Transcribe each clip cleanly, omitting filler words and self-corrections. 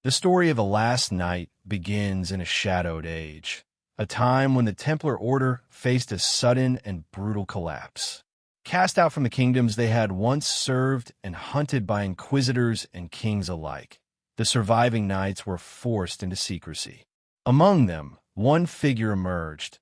The story of the last knight begins in a shadowed age, a time when the Templar Order faced a sudden and brutal collapse. Cast out from the kingdoms they had once served and hunted by inquisitors and kings alike, the surviving knights were forced into secrecy. Among them, one figure emerged,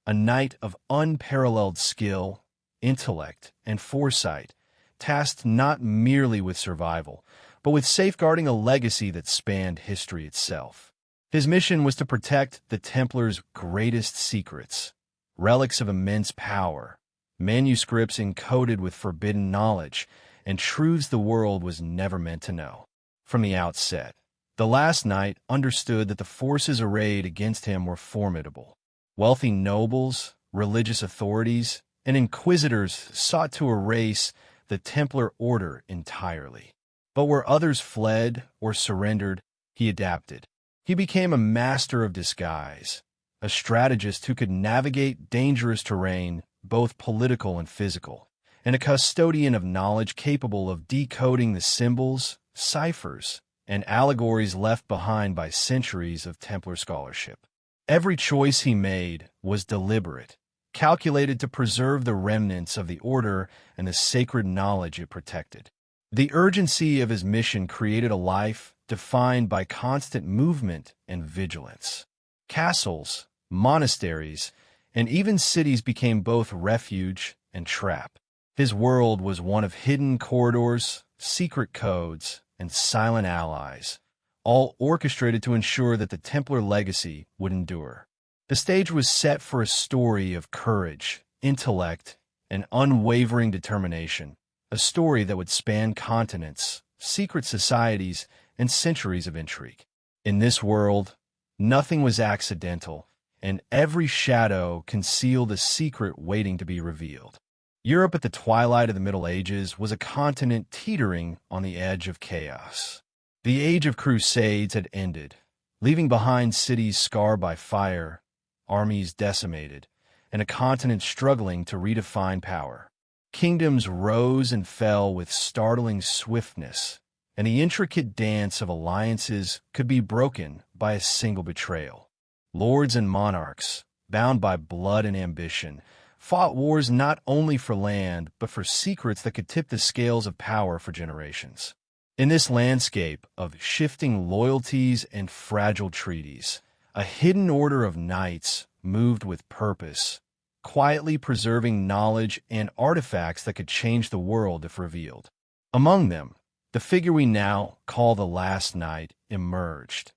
a knight of unparalleled skill, intellect, and foresight, tasked not merely with survival, but with safeguarding a legacy that spanned history itself. His mission was to protect the Templars' greatest secrets, relics of immense power, manuscripts encoded with forbidden knowledge, and truths the world was never meant to know. From the outset, the last knight understood that the forces arrayed against him were formidable. Wealthy nobles, religious authorities, and inquisitors sought to erase the Templar Order entirely. But where others fled or surrendered, he adapted. He became a master of disguise, a strategist who could navigate dangerous terrain, both political and physical, and a custodian of knowledge capable of decoding the symbols, ciphers, and allegories left behind by centuries of Templar scholarship. Every choice he made was deliberate, calculated to preserve the remnants of the order and the sacred knowledge it protected. The urgency of his mission created a life defined by constant movement and vigilance. Castles, monasteries, and even cities became both refuge and trap. His world was one of hidden corridors, secret codes, and silent allies, all orchestrated to ensure that the Templar legacy would endure. The stage was set for a story of courage, intellect, and unwavering determination, a story that would span continents, secret societies, and centuries of intrigue. In this world, nothing was accidental, and every shadow concealed a secret waiting to be revealed. Europe at the twilight of the Middle Ages was a continent teetering on the edge of chaos. The age of crusades had ended, leaving behind cities scarred by fire, armies decimated, and a continent struggling to redefine power. Kingdoms rose and fell with startling swiftness, and the intricate dance of alliances could be broken by a single betrayal. Lords and monarchs, bound by blood and ambition, fought wars not only for land, but for secrets that could tip the scales of power for generations. In this landscape of shifting loyalties and fragile treaties, a hidden order of knights moved with purpose, quietly preserving knowledge and artifacts that could change the world if revealed. Among them, the figure we now call the Last Knight emerged,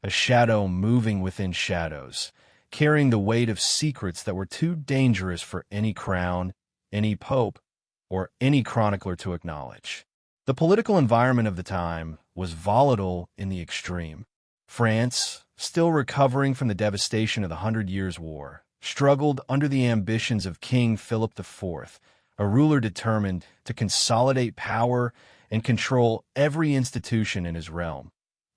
a shadow moving within shadows, carrying the weight of secrets that were too dangerous for any crown, any pope, or any chronicler to acknowledge. The political environment of the time was volatile in the extreme. France, still recovering from the devastation of the Hundred Years' War, struggled under the ambitions of King Philip IV, a ruler determined to consolidate power and control every institution in his realm,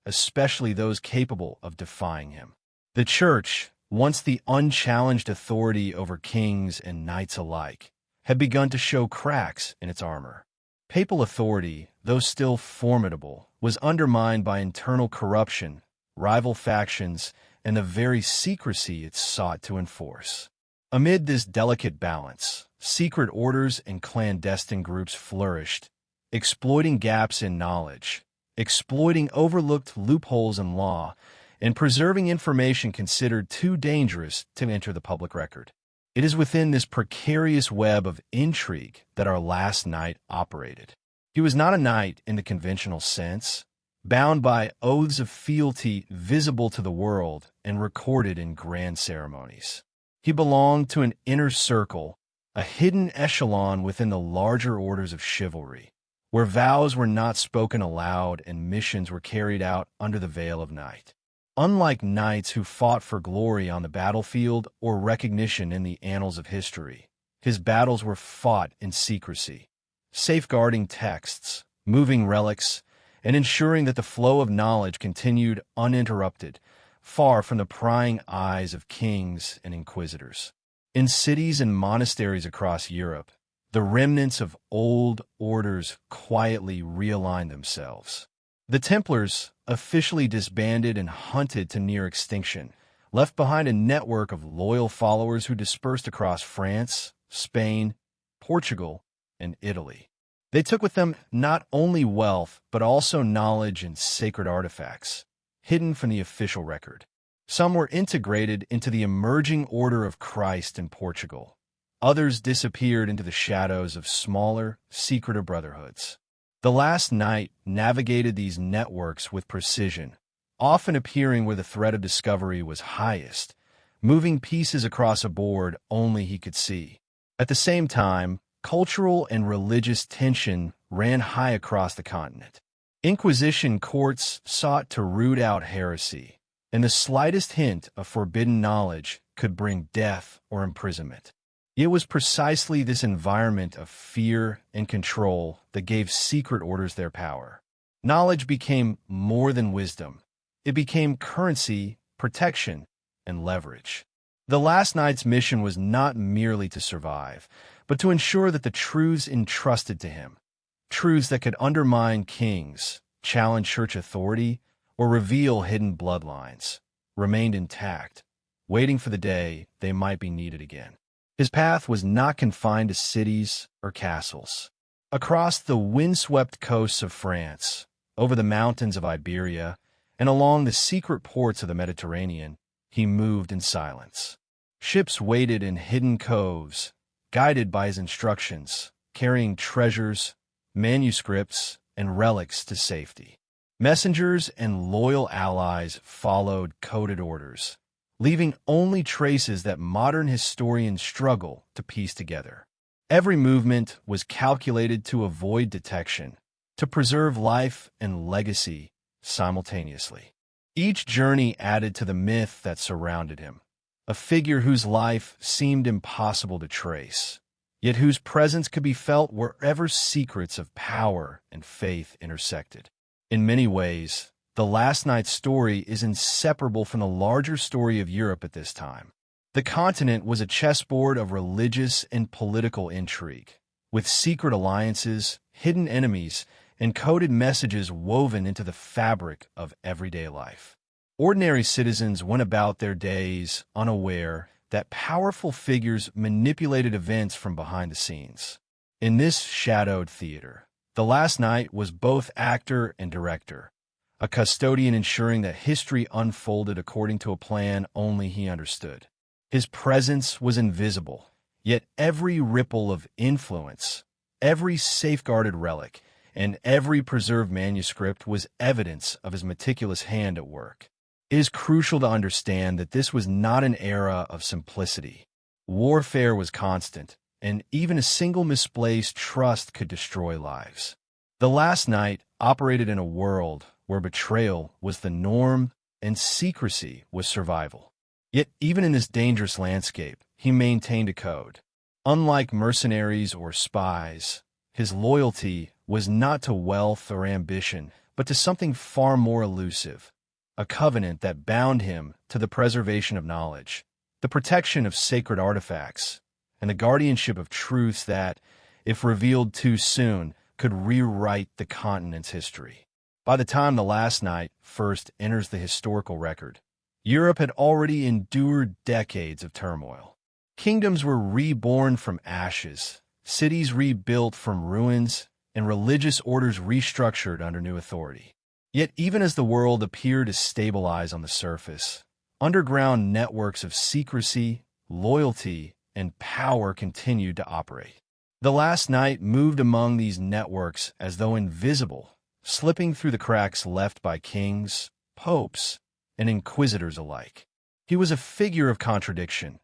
especially those capable of defying him. The Church, once the unchallenged authority over kings and knights alike, had begun to show cracks in its armor. Papal authority, though still formidable, was undermined by internal corruption, rival factions, and the very secrecy it sought to enforce. Amid this delicate balance, secret orders and clandestine groups flourished, exploiting gaps in knowledge, exploiting overlooked loopholes in law, and preserving information considered too dangerous to enter the public record. It is within this precarious web of intrigue that our last knight operated. He was not a knight in the conventional sense, bound by oaths of fealty visible to the world and recorded in grand ceremonies. He belonged to an inner circle, a hidden echelon within the larger orders of chivalry, where vows were not spoken aloud and missions were carried out under the veil of night. Unlike knights who fought for glory on the battlefield or recognition in the annals of history, his battles were fought in secrecy, safeguarding texts, moving relics, and ensuring that the flow of knowledge continued uninterrupted, far from the prying eyes of kings and inquisitors. In cities and monasteries across Europe, the remnants of old orders quietly realigned themselves. The Templars, officially disbanded and hunted to near extinction, left behind a network of loyal followers who dispersed across France, Spain, Portugal, and Italy. They took with them not only wealth, but also knowledge and sacred artifacts, hidden from the official record. Some were integrated into the emerging Order of Christ in Portugal. Others disappeared into the shadows of smaller, secretive brotherhoods. The Last Knight navigated these networks with precision, often appearing where the threat of discovery was highest, moving pieces across a board only he could see. At the same time, cultural and religious tension ran high across the continent. Inquisition courts sought to root out heresy, and the slightest hint of forbidden knowledge could bring death or imprisonment. It was precisely this environment of fear and control that gave secret orders their power. Knowledge became more than wisdom. It became currency, protection, and leverage. The Last Knight's mission was not merely to survive, but to ensure that the truths entrusted to him, truths that could undermine kings, challenge church authority, or reveal hidden bloodlines, remained intact, waiting for the day they might be needed again. His path was not confined to cities or castles. Across the windswept coasts of France, over the mountains of Iberia, and along the secret ports of the Mediterranean, he moved in silence. Ships waited in hidden coves, guided by his instructions, carrying treasures, manuscripts, and relics to safety. Messengers and loyal allies followed coded orders, leaving only traces that modern historians struggle to piece together. Every movement was calculated to avoid detection, to preserve life and legacy simultaneously. Each journey added to the myth that surrounded him, a figure whose life seemed impossible to trace, yet whose presence could be felt wherever secrets of power and faith intersected. In many ways, the Last Knight's story is inseparable from the larger story of Europe at this time. The continent was a chessboard of religious and political intrigue, with secret alliances, hidden enemies, and coded messages woven into the fabric of everyday life. Ordinary citizens went about their days unaware that powerful figures manipulated events from behind the scenes. In this shadowed theater, the Last Knight was both actor and director, a custodian ensuring that history unfolded according to a plan only he understood. His presence was invisible, yet every ripple of influence, every safeguarded relic, and every preserved manuscript was evidence of his meticulous hand at work. It is crucial to understand that this was not an era of simplicity. Warfare was constant, and even a single misplaced trust could destroy lives. The Last Knight operated in a world where betrayal was the norm and secrecy was survival. Yet even in this dangerous landscape, he maintained a code. Unlike mercenaries or spies, his loyalty was not to wealth or ambition, but to something far more elusive, a covenant that bound him to the preservation of knowledge, the protection of sacred artifacts, and the guardianship of truths that, if revealed too soon, could rewrite the continent's history. By the time The Last Knight first enters the historical record, Europe had already endured decades of turmoil. Kingdoms were reborn from ashes, cities rebuilt from ruins, and religious orders restructured under new authority. Yet even as the world appeared to stabilize on the surface, underground networks of secrecy, loyalty, and power continued to operate. The Last Knight moved among these networks as though invisible, slipping through the cracks left by kings, popes, and inquisitors alike. He was a figure of contradiction,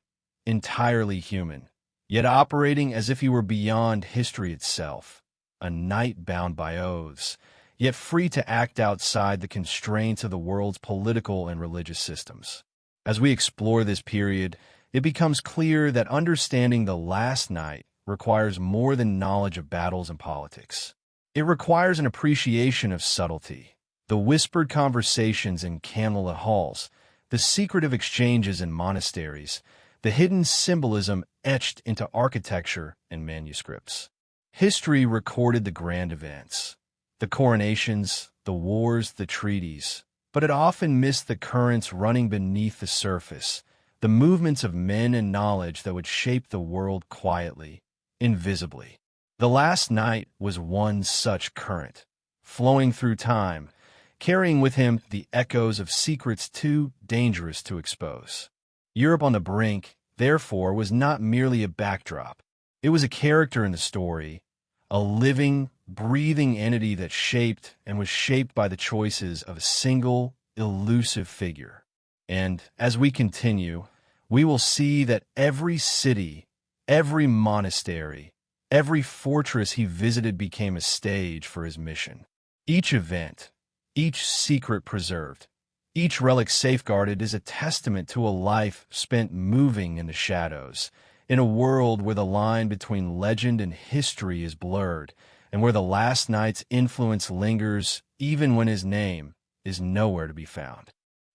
entirely human, yet operating as if he were beyond history itself, a knight bound by oaths, yet free to act outside the constraints of the world's political and religious systems. As we explore this period, it becomes clear that understanding the Last Knight requires more than knowledge of battles and politics. It requires an appreciation of subtlety, the whispered conversations in candlelit halls, the secretive exchanges in monasteries, the hidden symbolism etched into architecture and manuscripts. History recorded the grand events, the coronations, the wars, the treaties, but it often missed the currents running beneath the surface, the movements of men and knowledge that would shape the world quietly, invisibly. The last night was one such current, flowing through time, carrying with him the echoes of secrets too dangerous to expose. Europe on the brink, therefore, was not merely a backdrop. It was a character in the story, a living, breathing entity that shaped and was shaped by the choices of a single, elusive figure. And as we continue, we will see that every city, every monastery, every fortress he visited became a stage for his mission. Each event, each secret preserved, each relic safeguarded is a testament to a life spent moving in the shadows, in a world where the line between legend and history is blurred, and where the last night's influence lingers even when his name is nowhere to be found.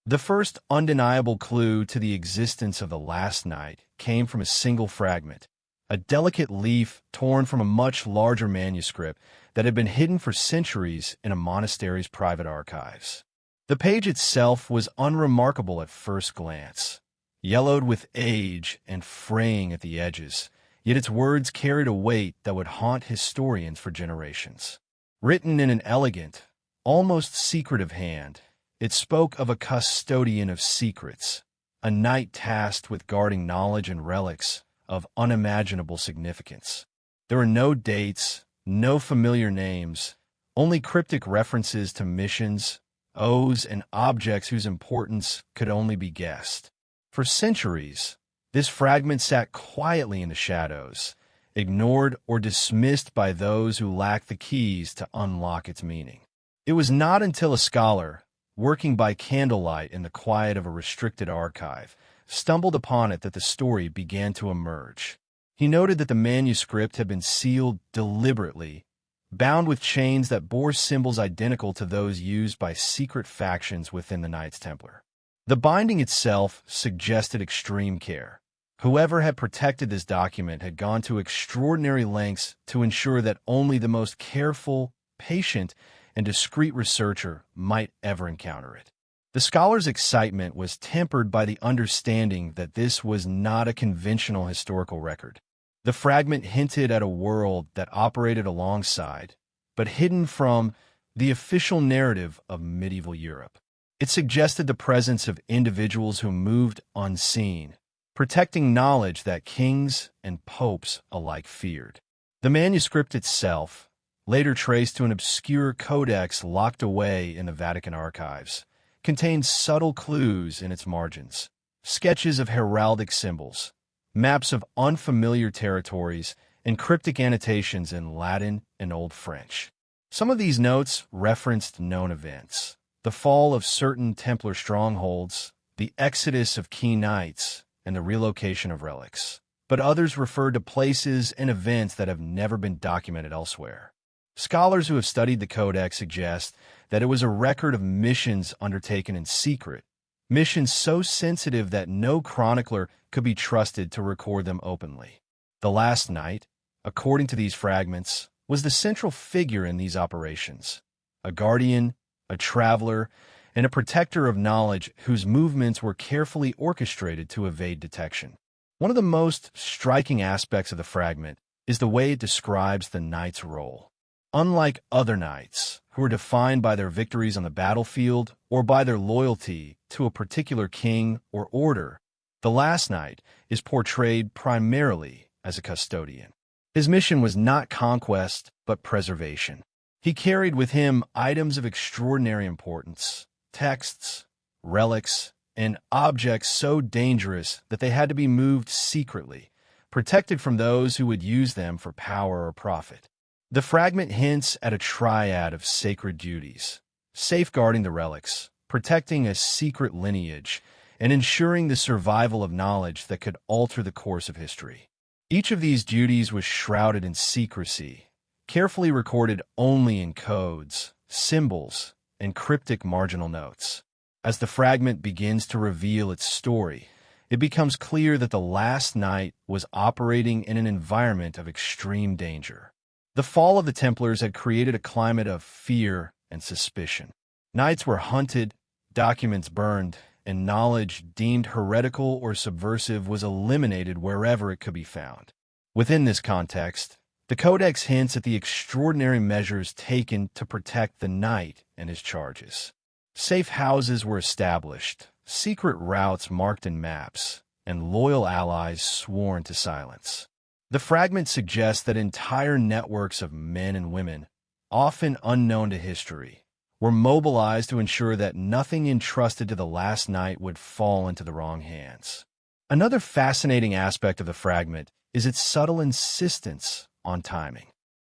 The first undeniable clue to the existence of the last night came from a single fragment, a delicate leaf torn from a much larger manuscript that had been hidden for centuries in a monastery's private archives. The page itself was unremarkable at first glance, yellowed with age and fraying at the edges, yet its words carried a weight that would haunt historians for generations. Written in an elegant, almost secretive hand, it spoke of a custodian of secrets, a knight tasked with guarding knowledge and relics of unimaginable significance. There were no dates, no familiar names, only cryptic references to missions, oaths, and objects whose importance could only be guessed. For centuries, this fragment sat quietly in the shadows, ignored or dismissed by those who lacked the keys to unlock its meaning. It was not until a scholar, working by candlelight in the quiet of a restricted archive, stumbled upon it that the story began to emerge. He noted that the manuscript had been sealed deliberately, bound with chains that bore symbols identical to those used by secret factions within the Knights Templar. The binding itself suggested extreme care. Whoever had protected this document had gone to extraordinary lengths to ensure that only the most careful, patient, and discreet researcher might ever encounter it. The scholar's excitement was tempered by the understanding that this was not a conventional historical record. The fragment hinted at a world that operated alongside, but hidden from, the official narrative of medieval Europe. It suggested the presence of individuals who moved unseen, protecting knowledge that kings and popes alike feared. The manuscript itself, later traced to an obscure codex locked away in the Vatican archives, contained subtle clues in its margins, sketches of heraldic symbols, maps of unfamiliar territories, and cryptic annotations in Latin and Old French. Some of these notes referenced known events: the fall of certain Templar strongholds, the exodus of key knights, and the relocation of relics. But others referred to places and events that have never been documented elsewhere. Scholars who have studied the Codex suggest that it was a record of missions undertaken in secret, missions so sensitive that no chronicler could be trusted to record them openly. The last knight, according to these fragments, was the central figure in these operations, a guardian, a traveler, and a protector of knowledge whose movements were carefully orchestrated to evade detection. One of the most striking aspects of the fragment is the way it describes the knight's role. Unlike other knights, who are defined by their victories on the battlefield or by their loyalty to a particular king or order, the last knight is portrayed primarily as a custodian. His mission was not conquest, but preservation. He carried with him items of extraordinary importance, texts, relics, and objects so dangerous that they had to be moved secretly, protected from those who would use them for power or profit. The fragment hints at a triad of sacred duties: safeguarding the relics, protecting a secret lineage, and ensuring the survival of knowledge that could alter the course of history. Each of these duties was shrouded in secrecy, carefully recorded only in codes, symbols, and cryptic marginal notes. As the fragment begins to reveal its story, it becomes clear that the last knight was operating in an environment of extreme danger. The fall of the Templars had created a climate of fear and suspicion. Nights were hunted, documents burned, and knowledge deemed heretical or subversive was eliminated wherever it could be found. Within this context, the Codex hints at the extraordinary measures taken to protect the knight and his charges. Safe houses were established, secret routes marked in maps, and loyal allies sworn to silence. The fragment suggests that entire networks of men and women, often unknown to history, were mobilized to ensure that nothing entrusted to the last knight would fall into the wrong hands. Another fascinating aspect of the fragment is its subtle insistence on timing.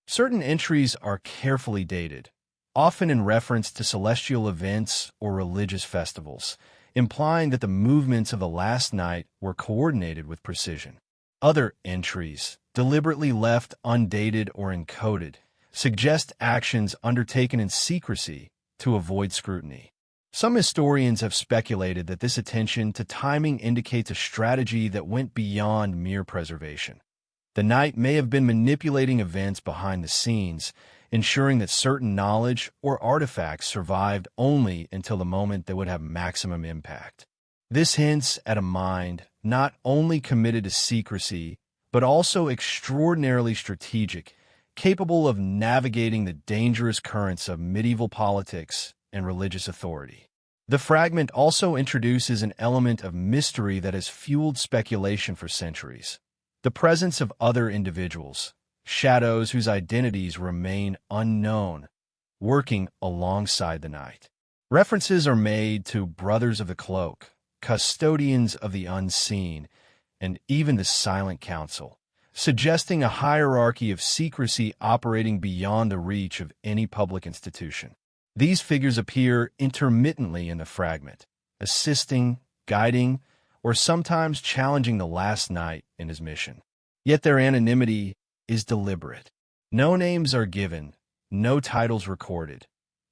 Certain entries are carefully dated, often in reference to celestial events or religious festivals, implying that the movements of the last knight were coordinated with precision. Other entries, deliberately left undated or encoded, suggest actions undertaken in secrecy to avoid scrutiny. Some historians have speculated that this attention to timing indicates a strategy that went beyond mere preservation. The knight may have been manipulating events behind the scenes, ensuring that certain knowledge or artifacts survived only until the moment that would have maximum impact. This hints at a mind not only committed to secrecy, but also extraordinarily strategic, capable of navigating the dangerous currents of medieval politics and religious authority. The fragment also introduces an element of mystery that has fueled speculation for centuries. The presence of other individuals, shadows whose identities remain unknown, working alongside the knight. References are made to Brothers of the Cloak, Custodians of the Unseen, and even the Silent Council, suggesting a hierarchy of secrecy operating beyond the reach of any public institution. These figures appear intermittently in the fragment, assisting, guiding, or sometimes challenging the last knight in his mission. Yet their anonymity is deliberate. No names are given, no titles recorded,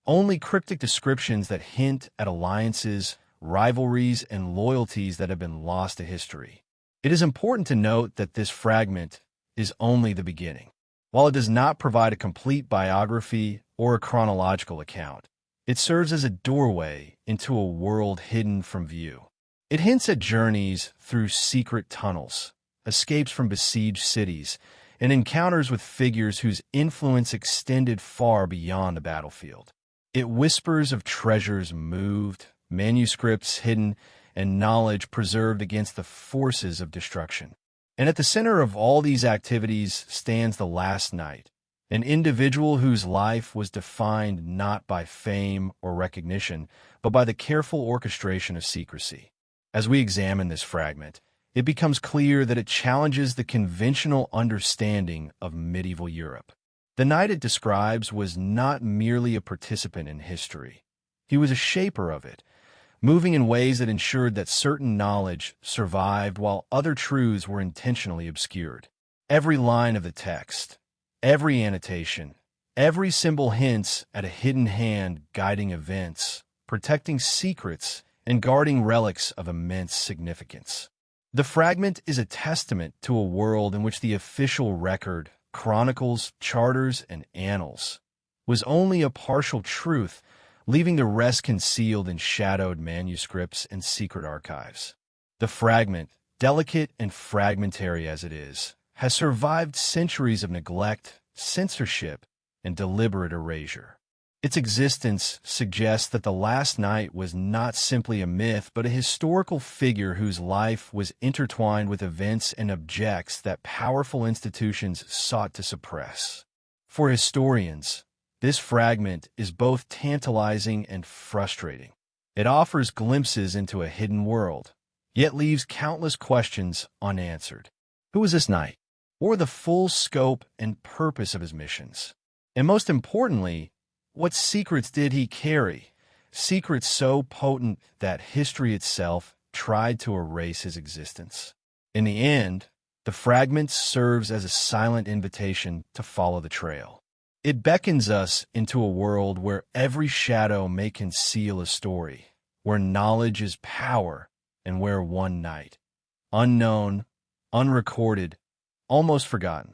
only cryptic descriptions that hint at alliances, rivalries, and loyalties that have been lost to history. It is important to note that this fragment is only the beginning. While it does not provide a complete biography or a chronological account, it serves as a doorway into a world hidden from view. It hints at journeys through secret tunnels, escapes from besieged cities, and encounters with figures whose influence extended far beyond the battlefield. It whispers of treasures moved, manuscripts hidden, and knowledge preserved against the forces of destruction. And at the center of all these activities stands the last knight, an individual whose life was defined not by fame or recognition, but by the careful orchestration of secrecy. As we examine this fragment, it becomes clear that it challenges the conventional understanding of medieval Europe. The knight it describes was not merely a participant in history. He was a shaper of it, moving in ways that ensured that certain knowledge survived while other truths were intentionally obscured. Every line of the text, every annotation, every symbol hints at a hidden hand guiding events, protecting secrets, and guarding relics of immense significance. The fragment is a testament to a world in which the official record, chronicles, charters, and annals, was only a partial truth, leaving the rest concealed in shadowed manuscripts and secret archives. The fragment, delicate and fragmentary as it is, has survived centuries of neglect, censorship, and deliberate erasure. Its existence suggests that the last knight was not simply a myth, but a historical figure whose life was intertwined with events and objects that powerful institutions sought to suppress. For historians, this fragment is both tantalizing and frustrating. It offers glimpses into a hidden world, yet leaves countless questions unanswered. Who was this knight? Or the full scope and purpose of his missions? And most importantly, what secrets did he carry? Secrets so potent that history itself tried to erase his existence. In the end, the fragment serves as a silent invitation to follow the trail. It beckons us into a world where every shadow may conceal a story, where knowledge is power, and where one knight, unknown, unrecorded, almost forgotten,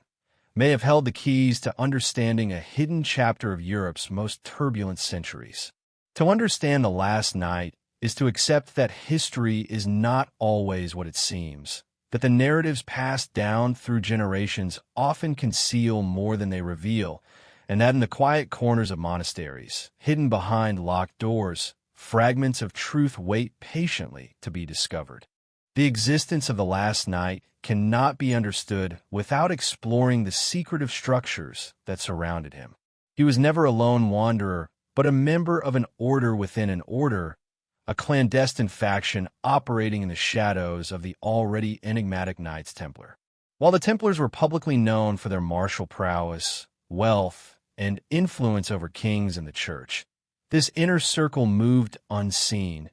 may have held the keys to understanding a hidden chapter of Europe's most turbulent centuries. To understand the last night is to accept that history is not always what it seems, that the narratives passed down through generations often conceal more than they reveal, and that in the quiet corners of monasteries, hidden behind locked doors, fragments of truth wait patiently to be discovered. The existence of the last night cannot be understood without exploring the secretive structures that surrounded him. He was never a lone wanderer, but a member of an order within an order, a clandestine faction operating in the shadows of the already enigmatic Knights Templar. While the Templars were publicly known for their martial prowess, wealth, and influence over kings and the church, this inner circle moved unseen,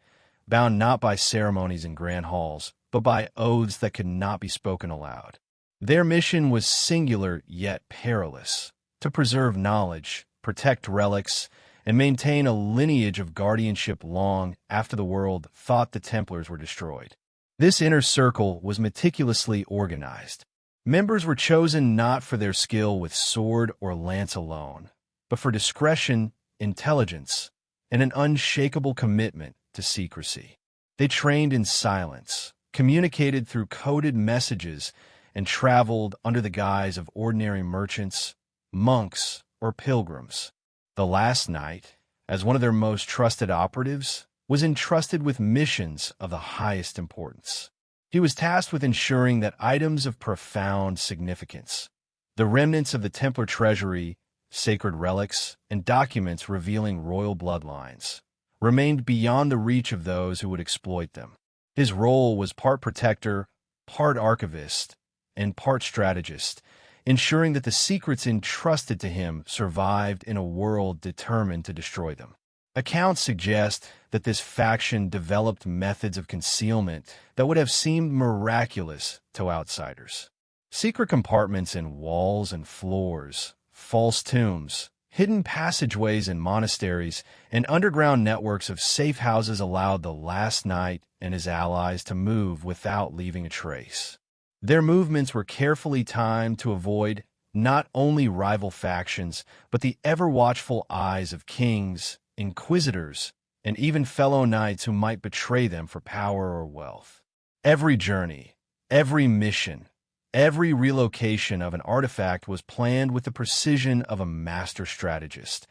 bound not by ceremonies in grand halls, but by oaths that could not be spoken aloud. Their mission was singular yet perilous: to preserve knowledge, protect relics, and maintain a lineage of guardianship long after the world thought the Templars were destroyed. This inner circle was meticulously organized. Members were chosen not for their skill with sword or lance alone, but for discretion, intelligence, and an unshakable commitment to secrecy. They trained in silence, communicated through coded messages, and traveled under the guise of ordinary merchants, monks, or pilgrims. The last knight, as one of their most trusted operatives, was entrusted with missions of the highest importance. He was tasked with ensuring that items of profound significance, the remnants of the Templar treasury, sacred relics, and documents revealing royal bloodlines, remained beyond the reach of those who would exploit them. His role was part protector, part archivist, and part strategist, ensuring that the secrets entrusted to him survived in a world determined to destroy them. Accounts suggest that this faction developed methods of concealment that would have seemed miraculous to outsiders. Secret compartments in walls and floors, false tombs, hidden passageways in monasteries, and underground networks of safe houses allowed the last knight and his allies to move without leaving a trace. Their movements were carefully timed to avoid not only rival factions, but the ever-watchful eyes of kings, inquisitors, and even fellow knights who might betray them for power or wealth. Every journey, every mission, every relocation of an artifact was planned with the precision of a master strategist,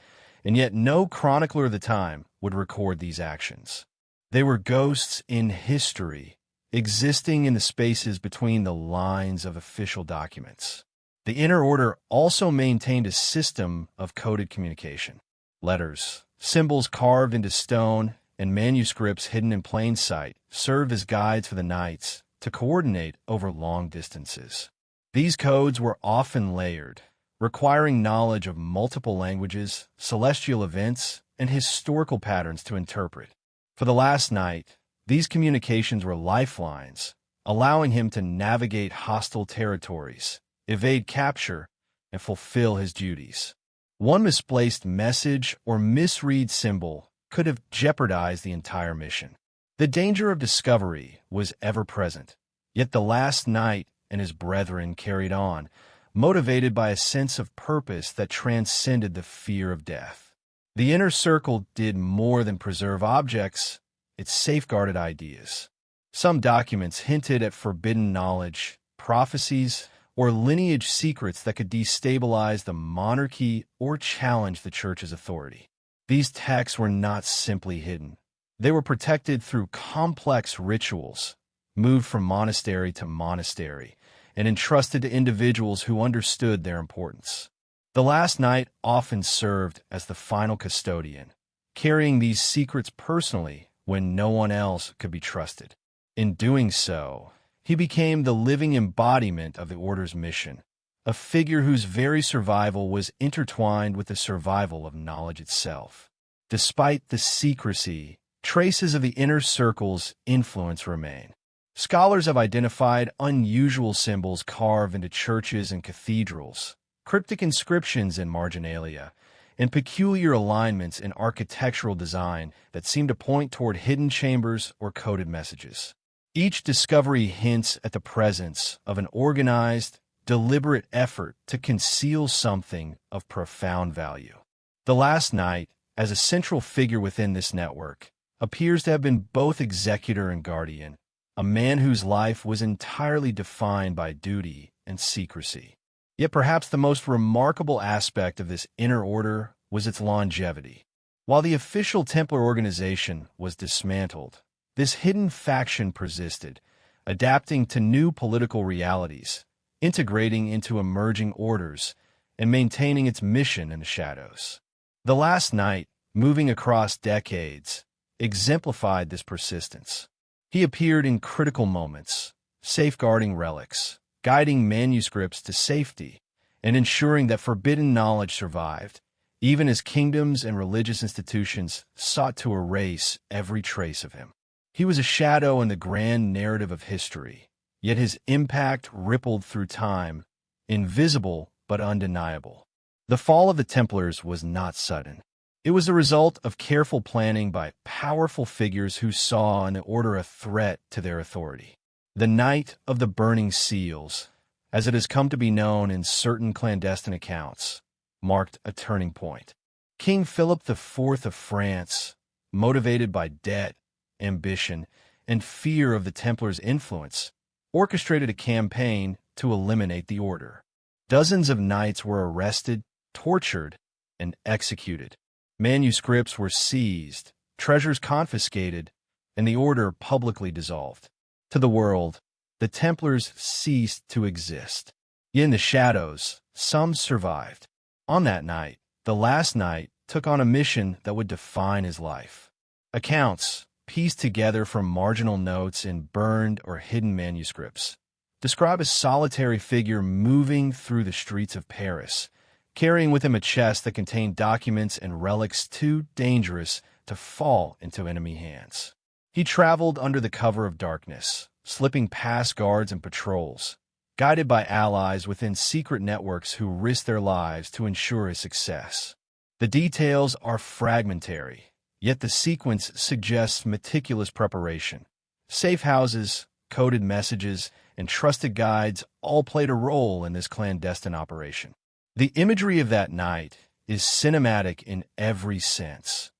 and yet no chronicler of the time would record these actions. They were ghosts in history, existing in the spaces between the lines of official documents. The Inner Order also maintained a system of coded communication. Letters, symbols carved into stone, and manuscripts hidden in plain sight served as guides for the knights to coordinate over long distances. These codes were often layered, requiring knowledge of multiple languages, celestial events, and historical patterns to interpret. For the last knight, these communications were lifelines, allowing him to navigate hostile territories, evade capture, and fulfill his duties. One misplaced message or misread symbol could have jeopardized the entire mission. The danger of discovery was ever present, yet the last knight and his brethren carried on, motivated by a sense of purpose that transcended the fear of death. The inner circle did more than preserve objects. It safeguarded ideas. Some documents hinted at forbidden knowledge, prophecies, or lineage secrets that could destabilize the monarchy or challenge the church's authority. These texts were not simply hidden. They were protected through complex rituals, moved from monastery to monastery, and entrusted to individuals who understood their importance. The last knight often served as the final custodian, carrying these secrets personally when no one else could be trusted. In doing so, he became the living embodiment of the Order's mission, a figure whose very survival was intertwined with the survival of knowledge itself. Despite the secrecy, traces of the inner circle's influence remain. Scholars have identified unusual symbols carved into churches and cathedrals, cryptic inscriptions in marginalia, and peculiar alignments in architectural design that seem to point toward hidden chambers or coded messages. Each discovery hints at the presence of an organized, deliberate effort to conceal something of profound value. The Last Knight, as a central figure within this network, appears to have been both executor and guardian, a man whose life was entirely defined by duty and secrecy. Yet perhaps the most remarkable aspect of this inner order was its longevity. While the official Templar organization was dismantled, this hidden faction persisted, adapting to new political realities, integrating into emerging orders, and maintaining its mission in the shadows. The Last Knight, moving across decades, exemplified this persistence. He appeared in critical moments, safeguarding relics, guiding manuscripts to safety, and ensuring that forbidden knowledge survived, even as kingdoms and religious institutions sought to erase every trace of him. He was a shadow in the grand narrative of history, yet his impact rippled through time, invisible but undeniable. The fall of the Templars was not sudden. It was the result of careful planning by powerful figures who saw in the order a threat to their authority. The Night of the Burning Seals, as it has come to be known in certain clandestine accounts, marked a turning point. King Philip IV of France, motivated by debt, ambition, and fear of the Templars' influence, orchestrated a campaign to eliminate the order. Dozens of knights were arrested, tortured, and executed. Manuscripts were seized, treasures confiscated, and the order publicly dissolved. To the world, the Templars ceased to exist. Yet in the shadows, some survived. On that night, the Last Knight took on a mission that would define his life. Accounts, pieced together from marginal notes in burned or hidden manuscripts, describe a solitary figure moving through the streets of Paris, carrying with him a chest that contained documents and relics too dangerous to fall into enemy hands. He traveled under the cover of darkness, slipping past guards and patrols, guided by allies within secret networks who risked their lives to ensure his success. The details are fragmentary, yet the sequence suggests meticulous preparation. Safe houses, coded messages, and trusted guides all played a role in this clandestine operation. The imagery of that night is cinematic in every sense.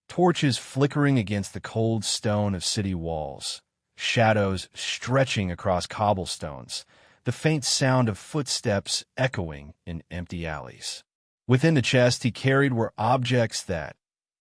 Torches flickering against the cold stone of city walls, shadows stretching across cobblestones, the faint sound of footsteps echoing in empty alleys. Within the chest he carried were objects that,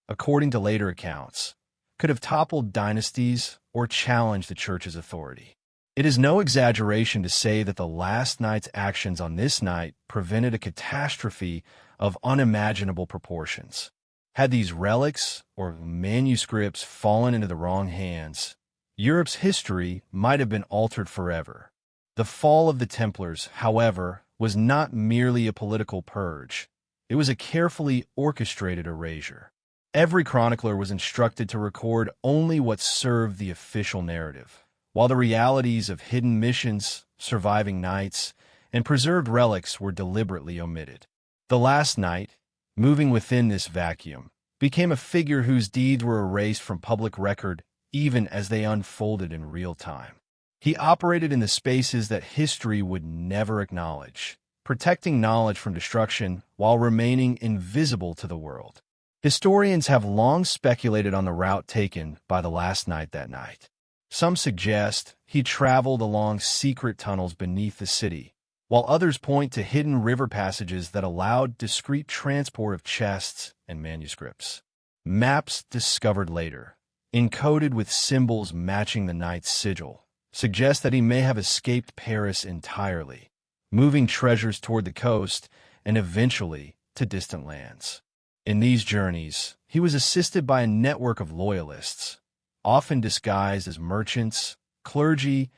according to later accounts, could have toppled dynasties or challenged the church's authority. It is no exaggeration to say that the Last Knight's actions on this night prevented a catastrophe of unimaginable proportions. Had these relics or manuscripts fallen into the wrong hands, Europe's history might have been altered forever. The fall of the Templars, however, was not merely a political purge. It was a carefully orchestrated erasure. Every chronicler was instructed to record only what served the official narrative, while the realities of hidden missions, surviving knights, and preserved relics were deliberately omitted. The Last Knight, moving within this vacuum, became a figure whose deeds were erased from public record even as they unfolded in real time. He operated in the spaces that history would never acknowledge, protecting knowledge from destruction while remaining invisible to the world. Historians have long speculated on the route taken by the Last Knight that night. Some suggest he traveled along secret tunnels beneath the city, while others point to hidden river passages that allowed discreet transport of chests and manuscripts. Maps discovered later, encoded with symbols matching the knight's sigil, suggest that he may have escaped Paris entirely, moving treasures toward the coast and eventually to distant lands. In these journeys, he was assisted by a network of loyalists, often disguised as merchants, clergy,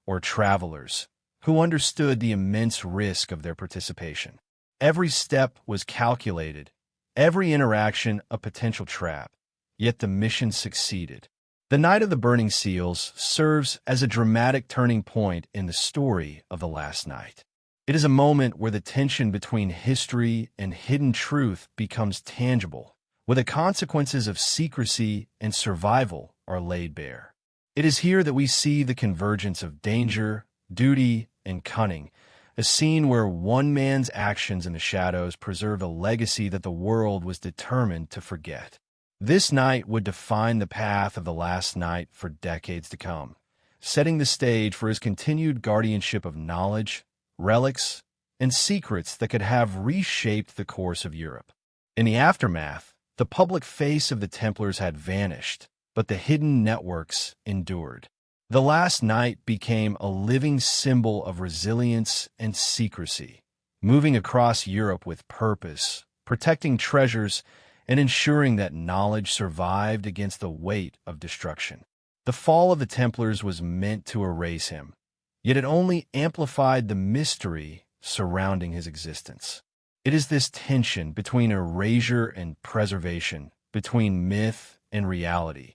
or travelers, who understood the immense risk of their participation. Every step was calculated, every interaction a potential trap, yet the mission succeeded. The Night of the Burning Seals serves as a dramatic turning point in the story of the Last Knight. It is a moment where the tension between history and hidden truth becomes tangible, where the consequences of secrecy and survival are laid bare. It is here that we see the convergence of danger, duty, and cunning, a scene where one man's actions in the shadows preserved a legacy that the world was determined to forget. This night would define the path of the last knight for decades to come, setting the stage for his continued guardianship of knowledge, relics, and secrets that could have reshaped the course of Europe. In the aftermath, the public face of the Templars had vanished, but the hidden networks endured. The last knight became a living symbol of resilience and secrecy, moving across Europe with purpose, protecting treasures, and ensuring that knowledge survived against the weight of destruction. The fall of the Templars was meant to erase him, yet it only amplified the mystery surrounding his existence. It is this tension between erasure and preservation, between myth and reality,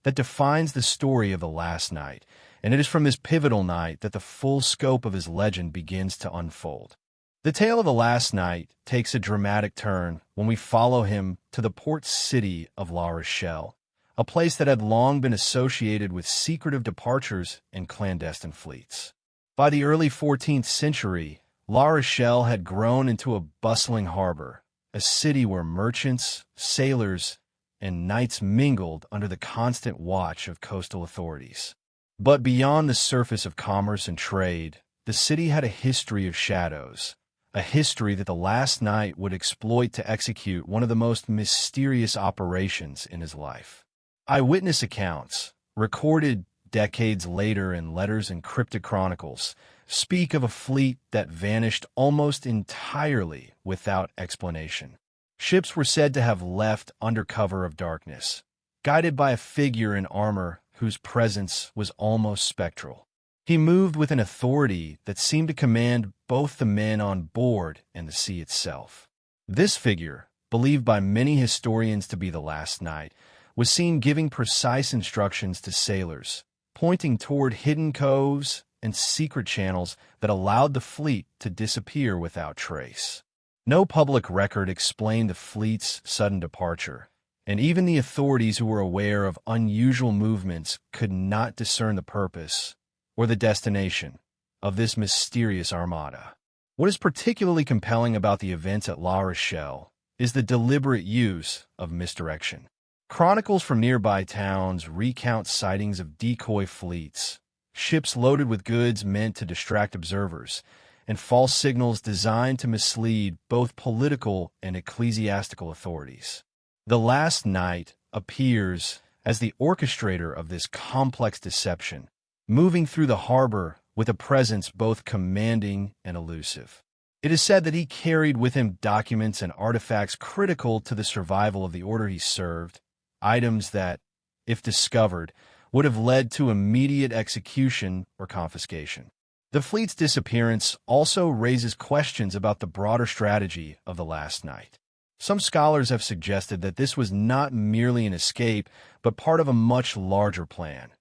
that defines the story of the last knight, and it is from this pivotal night that the full scope of his legend begins to unfold. The tale of the last knight takes a dramatic turn when we follow him to the port city of La Rochelle, a place that had long been associated with secretive departures and clandestine fleets. By the early 14th century, La Rochelle had grown into a bustling harbor, a city where merchants, sailors, and knights mingled under the constant watch of coastal authorities. But beyond the surface of commerce and trade, the city had a history of shadows, a history that the last knight would exploit to execute one of the most mysterious operations in his life. Eyewitness accounts, recorded decades later in letters and cryptic chronicles, speak of a fleet that vanished almost entirely without explanation. Ships were said to have left under cover of darkness, guided by a figure in armor whose presence was almost spectral. He moved with an authority that seemed to command both the men on board and the sea itself. This figure, believed by many historians to be the last knight, was seen giving precise instructions to sailors, pointing toward hidden coves and secret channels that allowed the fleet to disappear without trace. No public record explained the fleet's sudden departure, and even the authorities who were aware of unusual movements could not discern the purpose or the destination of this mysterious armada. What is particularly compelling about the events at La Rochelle is the deliberate use of misdirection. Chronicles from nearby towns recount sightings of decoy fleets, ships loaded with goods meant to distract observers, and false signals designed to mislead both political and ecclesiastical authorities. The last knight appears as the orchestrator of this complex deception, moving through the harbor with a presence both commanding and elusive. It is said that he carried with him documents and artifacts critical to the survival of the order he served, items that, if discovered, would have led to immediate execution or confiscation. The fleet's disappearance also raises questions about the broader strategy of the last knight. Some scholars have suggested that this was not merely an escape, but part of a much larger plan,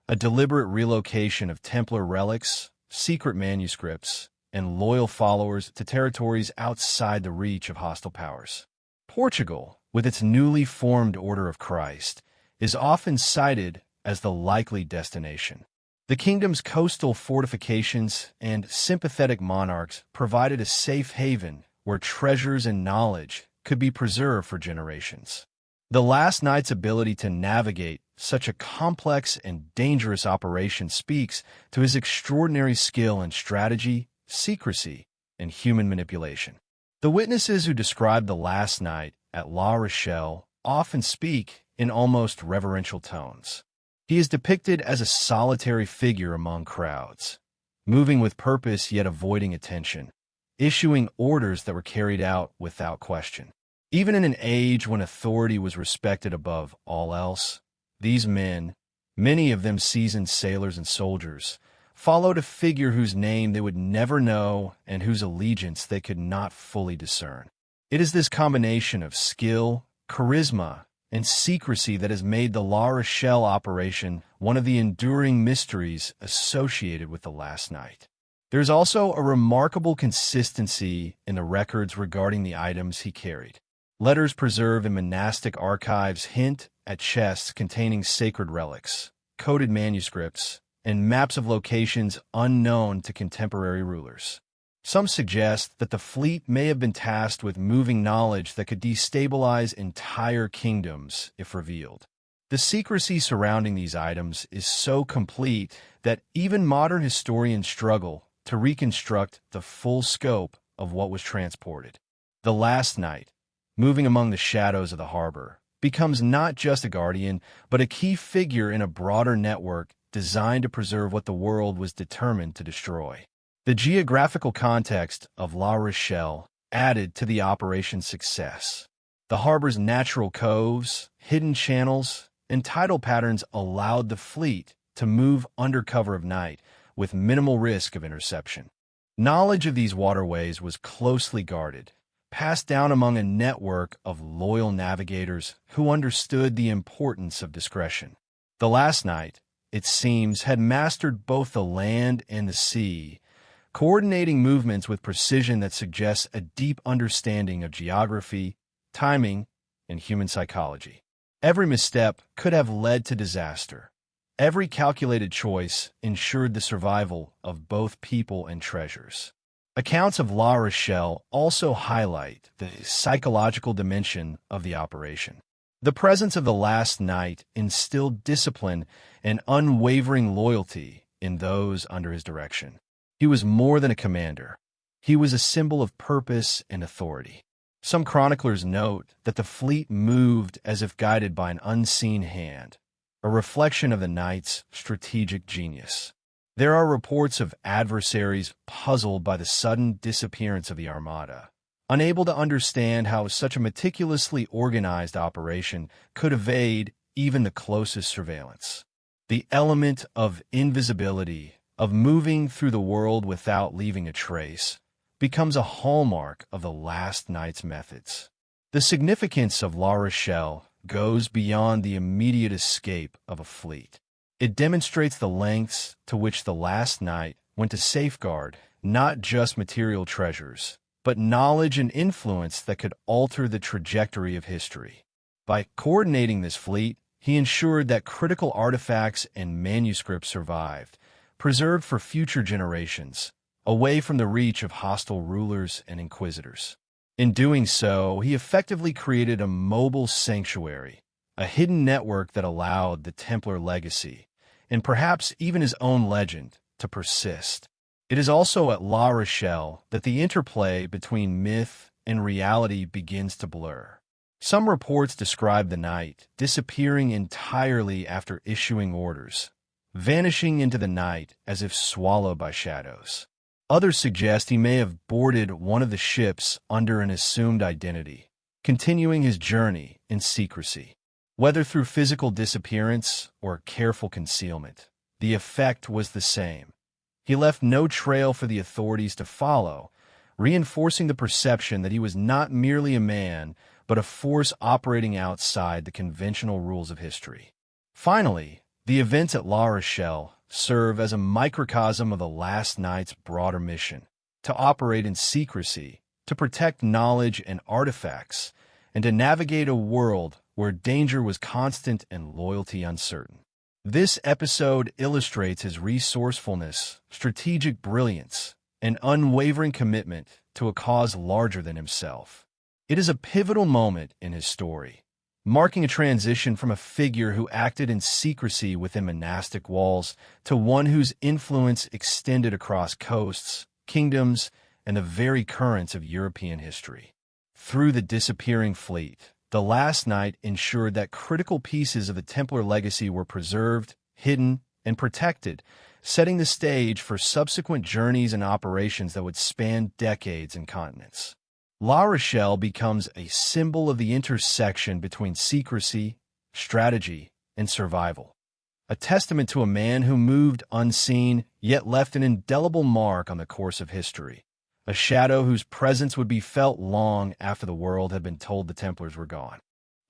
a deliberate relocation of Templar relics, secret manuscripts, and loyal followers to territories outside the reach of hostile powers. Portugal, with its newly formed Order of Christ, is often cited as the likely destination. The kingdom's coastal fortifications and sympathetic monarchs provided a safe haven where treasures and knowledge could be preserved for generations. The last knight's ability to navigate such a complex and dangerous operation speaks to his extraordinary skill in strategy, secrecy, and human manipulation. The witnesses who describe the last knight at La Rochelle often speak in almost reverential tones. He is depicted as a solitary figure among crowds, moving with purpose yet avoiding attention, issuing orders that were carried out without question. Even in an age when authority was respected above all else, these men, many of them seasoned sailors and soldiers, followed a figure whose name they would never know and whose allegiance they could not fully discern. It is this combination of skill, charisma, and secrecy that has made the La Rochelle operation one of the enduring mysteries associated with the last knight. There's also a remarkable consistency in the records regarding the items he carried. Letters preserved in monastic archives hint at chests containing sacred relics, coded manuscripts, and maps of locations unknown to contemporary rulers. Some suggest that the fleet may have been tasked with moving knowledge that could destabilize entire kingdoms if revealed. The secrecy surrounding these items is so complete that even modern historians struggle to reconstruct the full scope of what was transported. The last knight, moving among the shadows of the harbor, becomes not just a guardian, but a key figure in a broader network designed to preserve what the world was determined to destroy. The geographical context of La Rochelle added to the operation's success. The harbor's natural coves, hidden channels, and tidal patterns allowed the fleet to move under cover of night with minimal risk of interception. Knowledge of these waterways was closely guarded, passed down among a network of loyal navigators who understood the importance of discretion. The last knight, it seems, had mastered both the land and the sea, coordinating movements with precision that suggests a deep understanding of geography, timing, and human psychology. Every misstep could have led to disaster. Every calculated choice ensured the survival of both people and treasures. Accounts of La Rochelle also highlight the psychological dimension of the operation. The presence of the last knight instilled discipline and unwavering loyalty in those under his direction. He was more than a commander. He was a symbol of purpose and authority. Some chroniclers note that the fleet moved as if guided by an unseen hand, a reflection of the knight's strategic genius. There are reports of adversaries puzzled by the sudden disappearance of the armada, unable to understand how such a meticulously organized operation could evade even the closest surveillance. The element of invisibility, of moving through the world without leaving a trace, becomes a hallmark of the last knight's methods. The significance of La Rochelle goes beyond the immediate escape of a fleet. It demonstrates the lengths to which the last knight went to safeguard not just material treasures, but knowledge and influence that could alter the trajectory of history. By coordinating this fleet, he ensured that critical artifacts and manuscripts survived, preserved for future generations, away from the reach of hostile rulers and inquisitors. In doing so, he effectively created a mobile sanctuary, a hidden network that allowed the Templar legacy, and perhaps even his own legend, to persist. It is also at La Rochelle that the interplay between myth and reality begins to blur. Some reports describe the knight disappearing entirely after issuing orders, vanishing into the night as if swallowed by shadows. Others suggest he may have boarded one of the ships under an assumed identity, continuing his journey in secrecy. Whether through physical disappearance or careful concealment, the effect was the same. He left no trail for the authorities to follow, reinforcing the perception that he was not merely a man, but a force operating outside the conventional rules of history. Finally, the events at La Rochelle serve as a microcosm of the last knight's broader mission, to operate in secrecy, to protect knowledge and artifacts, and to navigate a world where danger was constant and loyalty uncertain. This episode illustrates his resourcefulness, strategic brilliance, and unwavering commitment to a cause larger than himself. It is a pivotal moment in his story, marking a transition from a figure who acted in secrecy within monastic walls to one whose influence extended across coasts, kingdoms, and the very currents of European history. Through the disappearing fleet, the last knight ensured that critical pieces of the Templar legacy were preserved, hidden, and protected, setting the stage for subsequent journeys and operations that would span decades and continents. La Rochelle becomes a symbol of the intersection between secrecy, strategy, and survival, a testament to a man who moved unseen yet left an indelible mark on the course of history, a shadow whose presence would be felt long after the world had been told the Templars were gone.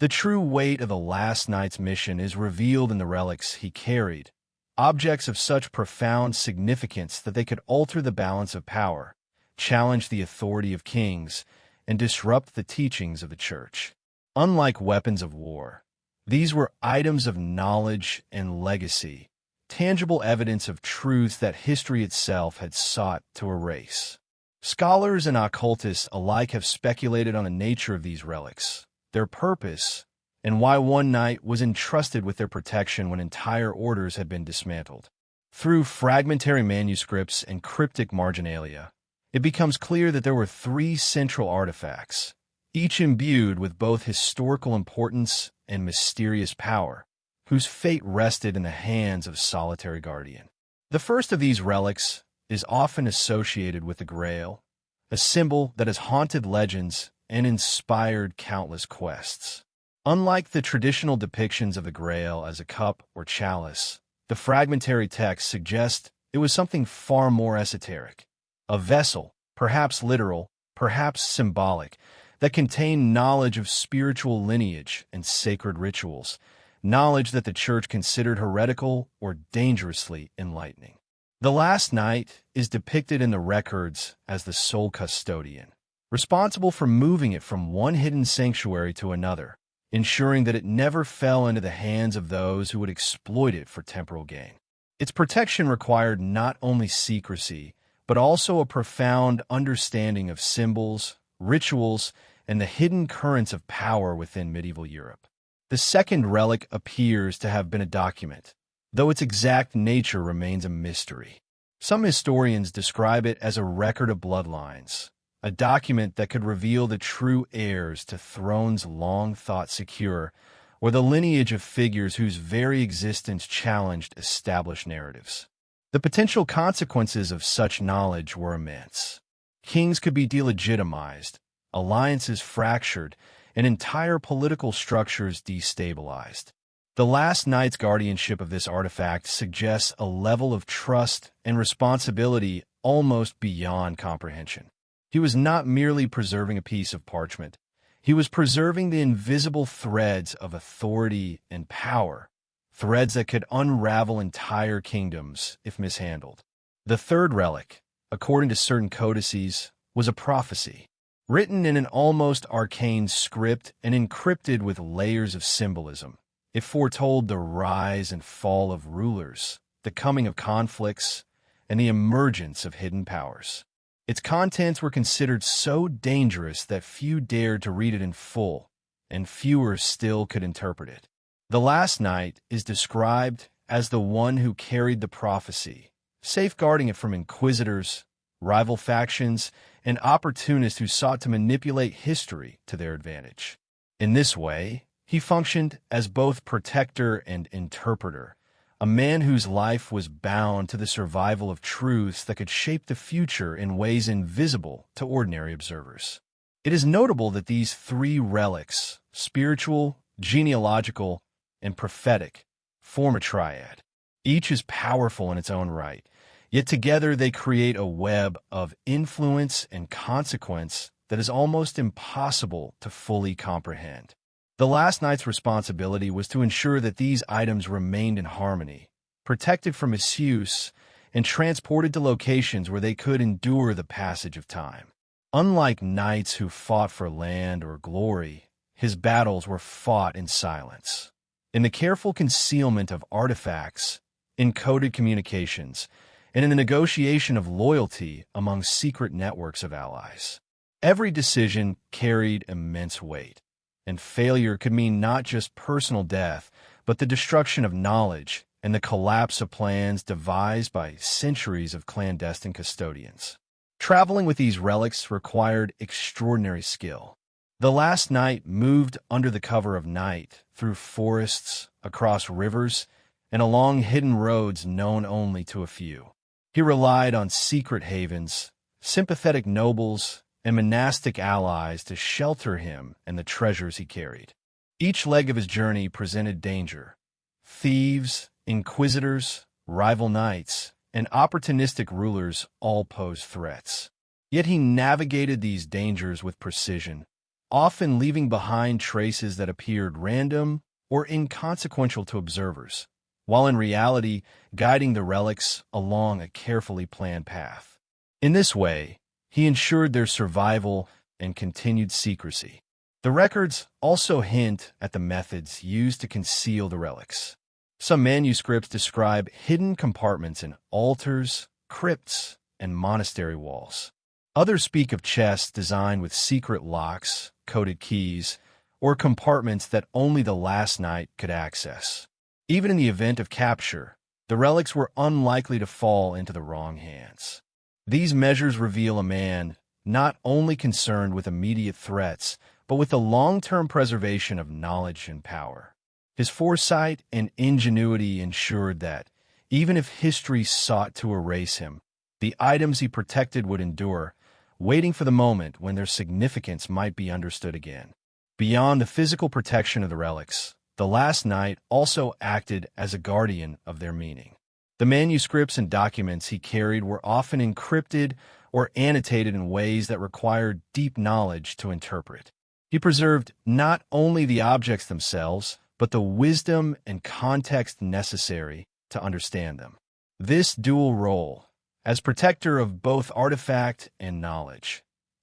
The true weight of the last knight's mission is revealed in the relics he carried, objects of such profound significance that they could alter the balance of power, challenge the authority of kings, and disrupt the teachings of the Church. Unlike weapons of war, these were items of knowledge and legacy, tangible evidence of truths that history itself had sought to erase. Scholars and occultists alike have speculated on the nature of these relics, their purpose, and why one knight was entrusted with their protection when entire orders had been dismantled. Through fragmentary manuscripts and cryptic marginalia, it becomes clear that there were three central artifacts, each imbued with both historical importance and mysterious power, whose fate rested in the hands of a solitary guardian. The first of these relics is often associated with the Grail, a symbol that has haunted legends and inspired countless quests. Unlike the traditional depictions of the Grail as a cup or chalice, the fragmentary text suggests it was something far more esoteric, a vessel, perhaps literal, perhaps symbolic, that contained knowledge of spiritual lineage and sacred rituals, knowledge that the Church considered heretical or dangerously enlightening. The last knight is depicted in the records as the sole custodian, responsible for moving it from one hidden sanctuary to another, ensuring that it never fell into the hands of those who would exploit it for temporal gain. Its protection required not only secrecy, but also a profound understanding of symbols, rituals, and the hidden currents of power within medieval Europe. The second relic appears to have been a document, though its exact nature remains a mystery. Some historians describe it as a record of bloodlines, a document that could reveal the true heirs to thrones long thought secure, or the lineage of figures whose very existence challenged established narratives. The potential consequences of such knowledge were immense. Kings could be delegitimized, alliances fractured, and entire political structures destabilized. The last knight's guardianship of this artifact suggests a level of trust and responsibility almost beyond comprehension. He was not merely preserving a piece of parchment. He was preserving the invisible threads of authority and power, threads that could unravel entire kingdoms if mishandled. The third relic, according to certain codices, was a prophecy, written in an almost arcane script and encrypted with layers of symbolism. It foretold the rise and fall of rulers, the coming of conflicts, and the emergence of hidden powers. Its contents were considered so dangerous that few dared to read it in full, and fewer still could interpret it. The last knight is described as the one who carried the prophecy, safeguarding it from inquisitors, rival factions, and opportunists who sought to manipulate history to their advantage. In this way, he functioned as both protector and interpreter, a man whose life was bound to the survival of truths that could shape the future in ways invisible to ordinary observers. It is notable that these three relics, spiritual, genealogical, and prophetic, form a triad. Each is powerful in its own right, yet together they create a web of influence and consequence that is almost impossible to fully comprehend. The last knight's responsibility was to ensure that these items remained in harmony, protected from misuse, and transported to locations where they could endure the passage of time. Unlike knights who fought for land or glory, his battles were fought in silence. In the careful concealment of artifacts, encoded communications, and in the negotiation of loyalty among secret networks of allies. Every decision carried immense weight, and failure could mean not just personal death, but the destruction of knowledge and the collapse of plans devised by centuries of clandestine custodians. Traveling with these relics required extraordinary skill. The last knight moved under the cover of night, through forests, across rivers, and along hidden roads known only to a few. He relied on secret havens, sympathetic nobles, and monastic allies to shelter him and the treasures he carried. Each leg of his journey presented danger. Thieves, inquisitors, rival knights, and opportunistic rulers all posed threats. Yet he navigated these dangers with precision, often leaving behind traces that appeared random or inconsequential to observers, while in reality guiding the relics along a carefully planned path. In this way, he ensured their survival and continued secrecy. The records also hint at the methods used to conceal the relics. Some manuscripts describe hidden compartments in altars, crypts, and monastery walls. Others speak of chests designed with secret locks, coded keys, or compartments that only the last knight could access. Even in the event of capture, the relics were unlikely to fall into the wrong hands. These measures reveal a man not only concerned with immediate threats, but with the long-term preservation of knowledge and power. His foresight and ingenuity ensured that, even if history sought to erase him, the items he protected would endure, waiting for the moment when their significance might be understood again. Beyond the physical protection of the relics, the last knight also acted as a guardian of their meaning. The manuscripts and documents he carried were often encrypted or annotated in ways that required deep knowledge to interpret. He preserved not only the objects themselves, but the wisdom and context necessary to understand them. This dual role, as protector of both artifact and knowledge,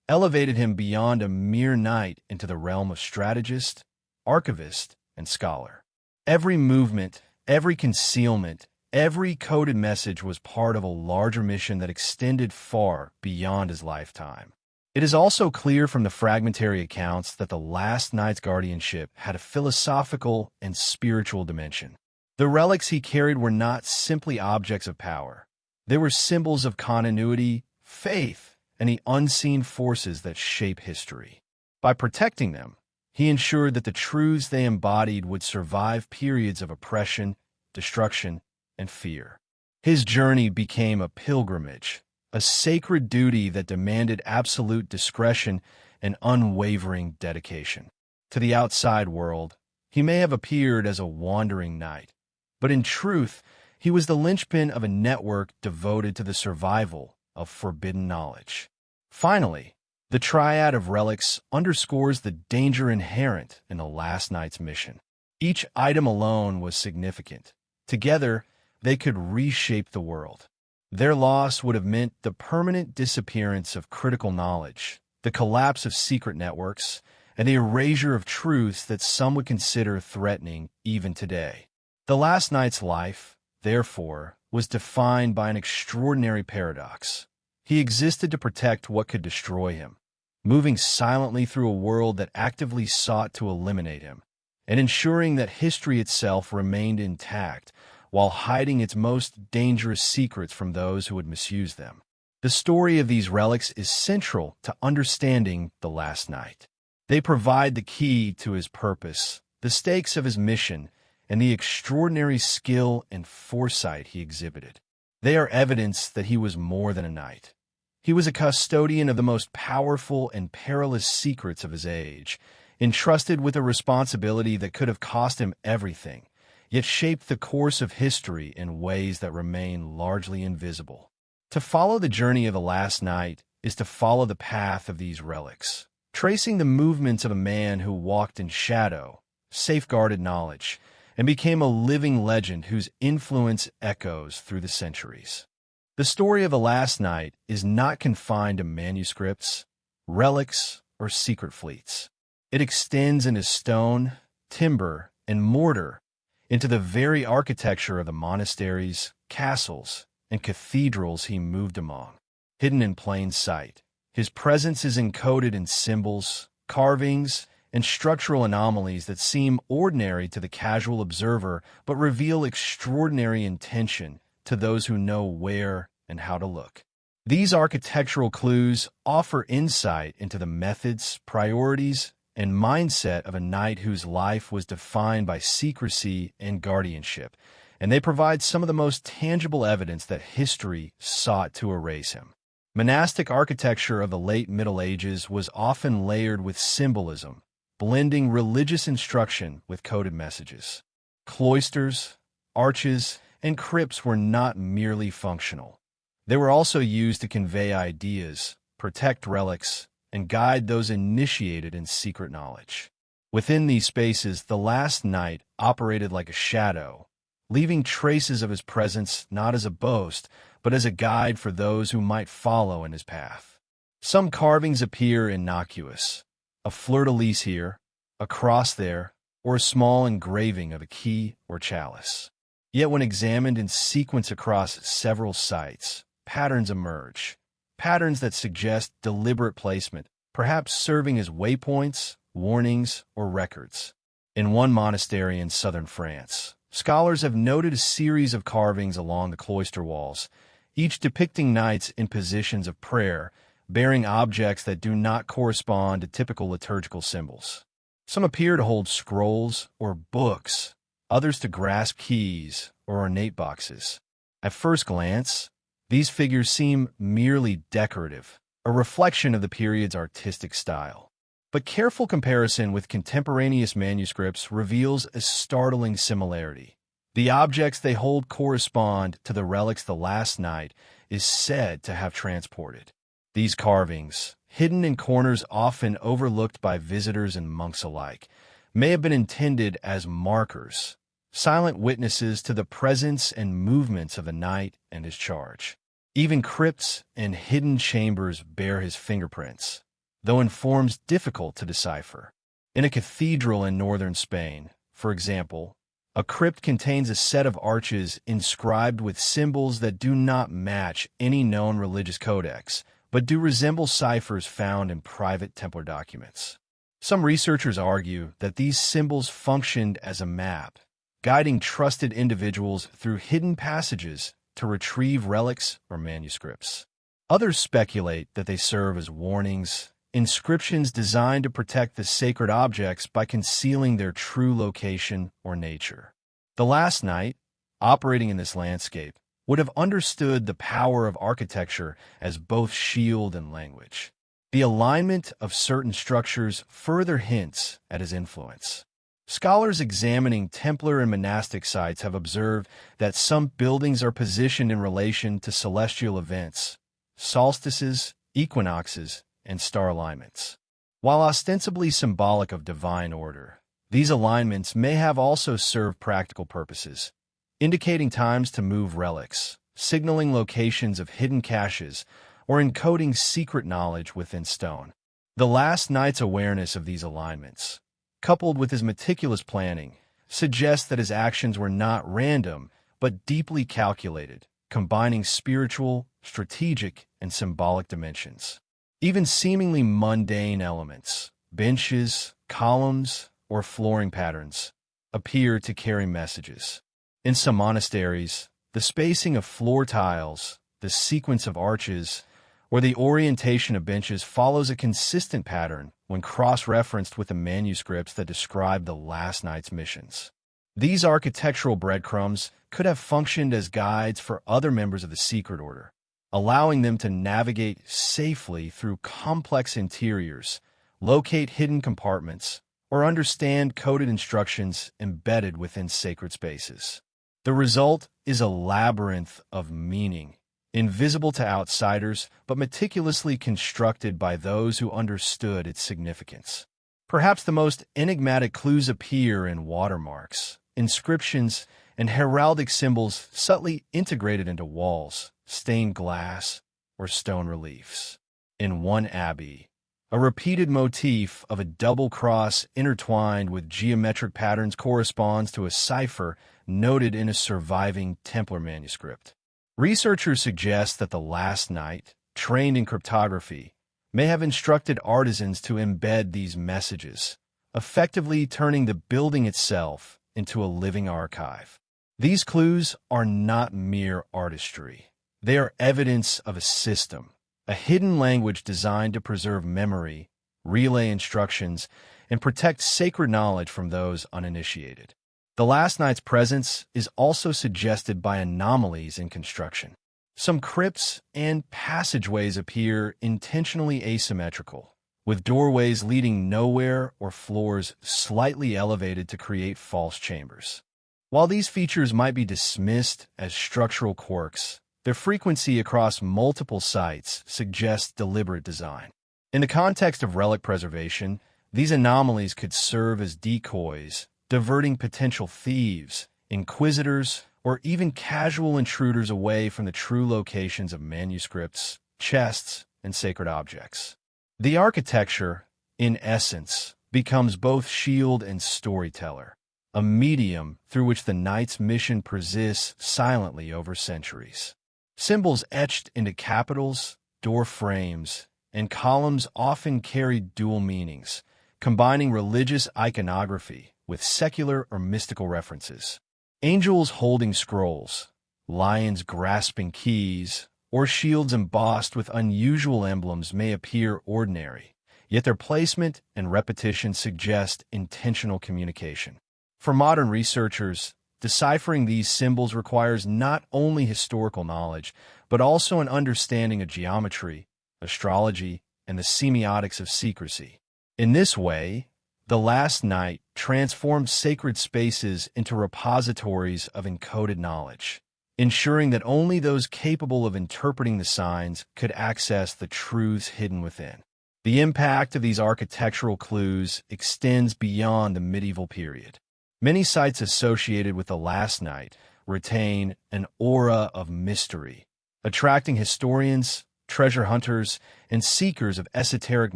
elevated him beyond a mere knight into the realm of strategist, archivist, and scholar. Every movement, every concealment, every coded message was part of a larger mission that extended far beyond his lifetime. It is also clear from the fragmentary accounts that the last knight's guardianship had a philosophical and spiritual dimension. The relics he carried were not simply objects of power. They were symbols of continuity, faith, and the unseen forces that shape history. By protecting them, he ensured that the truths they embodied would survive periods of oppression, destruction, and fear. His journey became a pilgrimage, a sacred duty that demanded absolute discretion and unwavering dedication. To the outside world, he may have appeared as a wandering knight, but in truth, he was the linchpin of a network devoted to the survival of forbidden knowledge. Finally, the triad of relics underscores the danger inherent in the last knight's mission. Each item alone was significant. Together, they could reshape the world. Their loss would have meant the permanent disappearance of critical knowledge, the collapse of secret networks, and the erasure of truths that some would consider threatening even today. The last knight's life, therefore, was defined by an extraordinary paradox. He existed to protect what could destroy him, moving silently through a world that actively sought to eliminate him, and ensuring that history itself remained intact while hiding its most dangerous secrets from those who would misuse them. The story of these relics is central to understanding the last knight. They provide the key to his purpose, the stakes of his mission, and the extraordinary skill and foresight he exhibited. They are evidence that he was more than a knight. He was a custodian of the most powerful and perilous secrets of his age, entrusted with a responsibility that could have cost him everything, yet shaped the course of history in ways that remain largely invisible. To follow the journey of the last knight is to follow the path of these relics, tracing the movements of a man who walked in shadow, safeguarded knowledge, and became a living legend whose influence echoes through the centuries. The story of the last knight is not confined to manuscripts, relics, or secret fleets. It extends into stone, timber, and mortar, into the very architecture of the monasteries, castles, and cathedrals he moved among. Hidden in plain sight, his presence is encoded in symbols, carvings, and structural anomalies that seem ordinary to the casual observer but reveal extraordinary intention to those who know where and how to look. These architectural clues offer insight into the methods, priorities, and mindset of a knight whose life was defined by secrecy and guardianship, and they provide some of the most tangible evidence that history sought to erase him. Monastic architecture of the late Middle Ages was often layered with symbolism, blending religious instruction with coded messages. Cloisters, arches, and crypts were not merely functional. They were also used to convey ideas, protect relics, and guide those initiated in secret knowledge. Within these spaces, the last knight operated like a shadow, leaving traces of his presence not as a boast, but as a guide for those who might follow in his path. Some carvings appear innocuous, a fleur-de-lis here, a cross there, or a small engraving of a key or chalice. Yet when examined in sequence across several sites, patterns emerge, patterns that suggest deliberate placement, perhaps serving as waypoints, warnings, or records. In one monastery in southern France, scholars have noted a series of carvings along the cloister walls, each depicting knights in positions of prayer, bearing objects that do not correspond to typical liturgical symbols. Some appear to hold scrolls or books, others to grasp keys or ornate boxes. At first glance, these figures seem merely decorative, a reflection of the period's artistic style. But careful comparison with contemporaneous manuscripts reveals a startling similarity. The objects they hold correspond to the relics the last knight is said to have transported. These carvings, hidden in corners often overlooked by visitors and monks alike, may have been intended as markers, silent witnesses to the presence and movements of the knight and his charge. Even crypts and hidden chambers bear his fingerprints, though in forms difficult to decipher. In a cathedral in northern Spain, for example, a crypt contains a set of arches inscribed with symbols that do not match any known religious codex, but do resemble ciphers found in private Templar documents. Some researchers argue that these symbols functioned as a map, guiding trusted individuals through hidden passages to retrieve relics or manuscripts. Others speculate that they serve as warnings, inscriptions designed to protect the sacred objects by concealing their true location or nature. The last knight, operating in this landscape, would have understood the power of architecture as both shield and language. The alignment of certain structures further hints at his influence. Scholars examining Templar and monastic sites have observed that some buildings are positioned in relation to celestial events, solstices, equinoxes, and star alignments. While ostensibly symbolic of divine order, these alignments may have also served practical purposes, indicating times to move relics, signaling locations of hidden caches, or encoding secret knowledge within stone. The last knight's awareness of these alignments, coupled with his meticulous planning, suggests that his actions were not random, but deeply calculated, combining spiritual, strategic, and symbolic dimensions. Even seemingly mundane elements, benches, columns, or flooring patterns, appear to carry messages. In some monasteries, the spacing of floor tiles, the sequence of arches, or the orientation of benches follows a consistent pattern when cross-referenced with the manuscripts that describe the last knight's missions. These architectural breadcrumbs could have functioned as guides for other members of the secret order, allowing them to navigate safely through complex interiors, locate hidden compartments, or understand coded instructions embedded within sacred spaces. The result is a labyrinth of meaning, invisible to outsiders, but meticulously constructed by those who understood its significance. Perhaps the most enigmatic clues appear in watermarks, inscriptions, and heraldic symbols subtly integrated into walls, stained glass, or stone reliefs. In one abbey, a repeated motif of a double cross intertwined with geometric patterns corresponds to a cipher noted in a surviving Templar manuscript. Researchers suggest that the last knight, trained in cryptography, may have instructed artisans to embed these messages, effectively turning the building itself into a living archive. These clues are not mere artistry. They are evidence of a system, a hidden language designed to preserve memory, relay instructions, and protect sacred knowledge from those uninitiated. The last knight's presence is also suggested by anomalies in construction. Some crypts and passageways appear intentionally asymmetrical, with doorways leading nowhere or floors slightly elevated to create false chambers. While these features might be dismissed as structural quirks, their frequency across multiple sites suggests deliberate design. In the context of relic preservation, these anomalies could serve as decoys, diverting potential thieves, inquisitors, or even casual intruders away from the true locations of manuscripts, chests, and sacred objects. The architecture, in essence, becomes both shield and storyteller, a medium through which the knight's mission persists silently over centuries. Symbols etched into capitals, door frames, and columns often carried dual meanings, combining religious iconography with secular or mystical references. Angels holding scrolls, lions grasping keys, or shields embossed with unusual emblems may appear ordinary, yet their placement and repetition suggest intentional communication. For modern researchers, deciphering these symbols requires not only historical knowledge, but also an understanding of geometry, astrology, and the semiotics of secrecy. In this way, the last night transformed sacred spaces into repositories of encoded knowledge, ensuring that only those capable of interpreting the signs could access the truths hidden within. The impact of these architectural clues extends beyond the medieval period. Many sites associated with the last night retain an aura of mystery, attracting historians, treasure hunters, and seekers of esoteric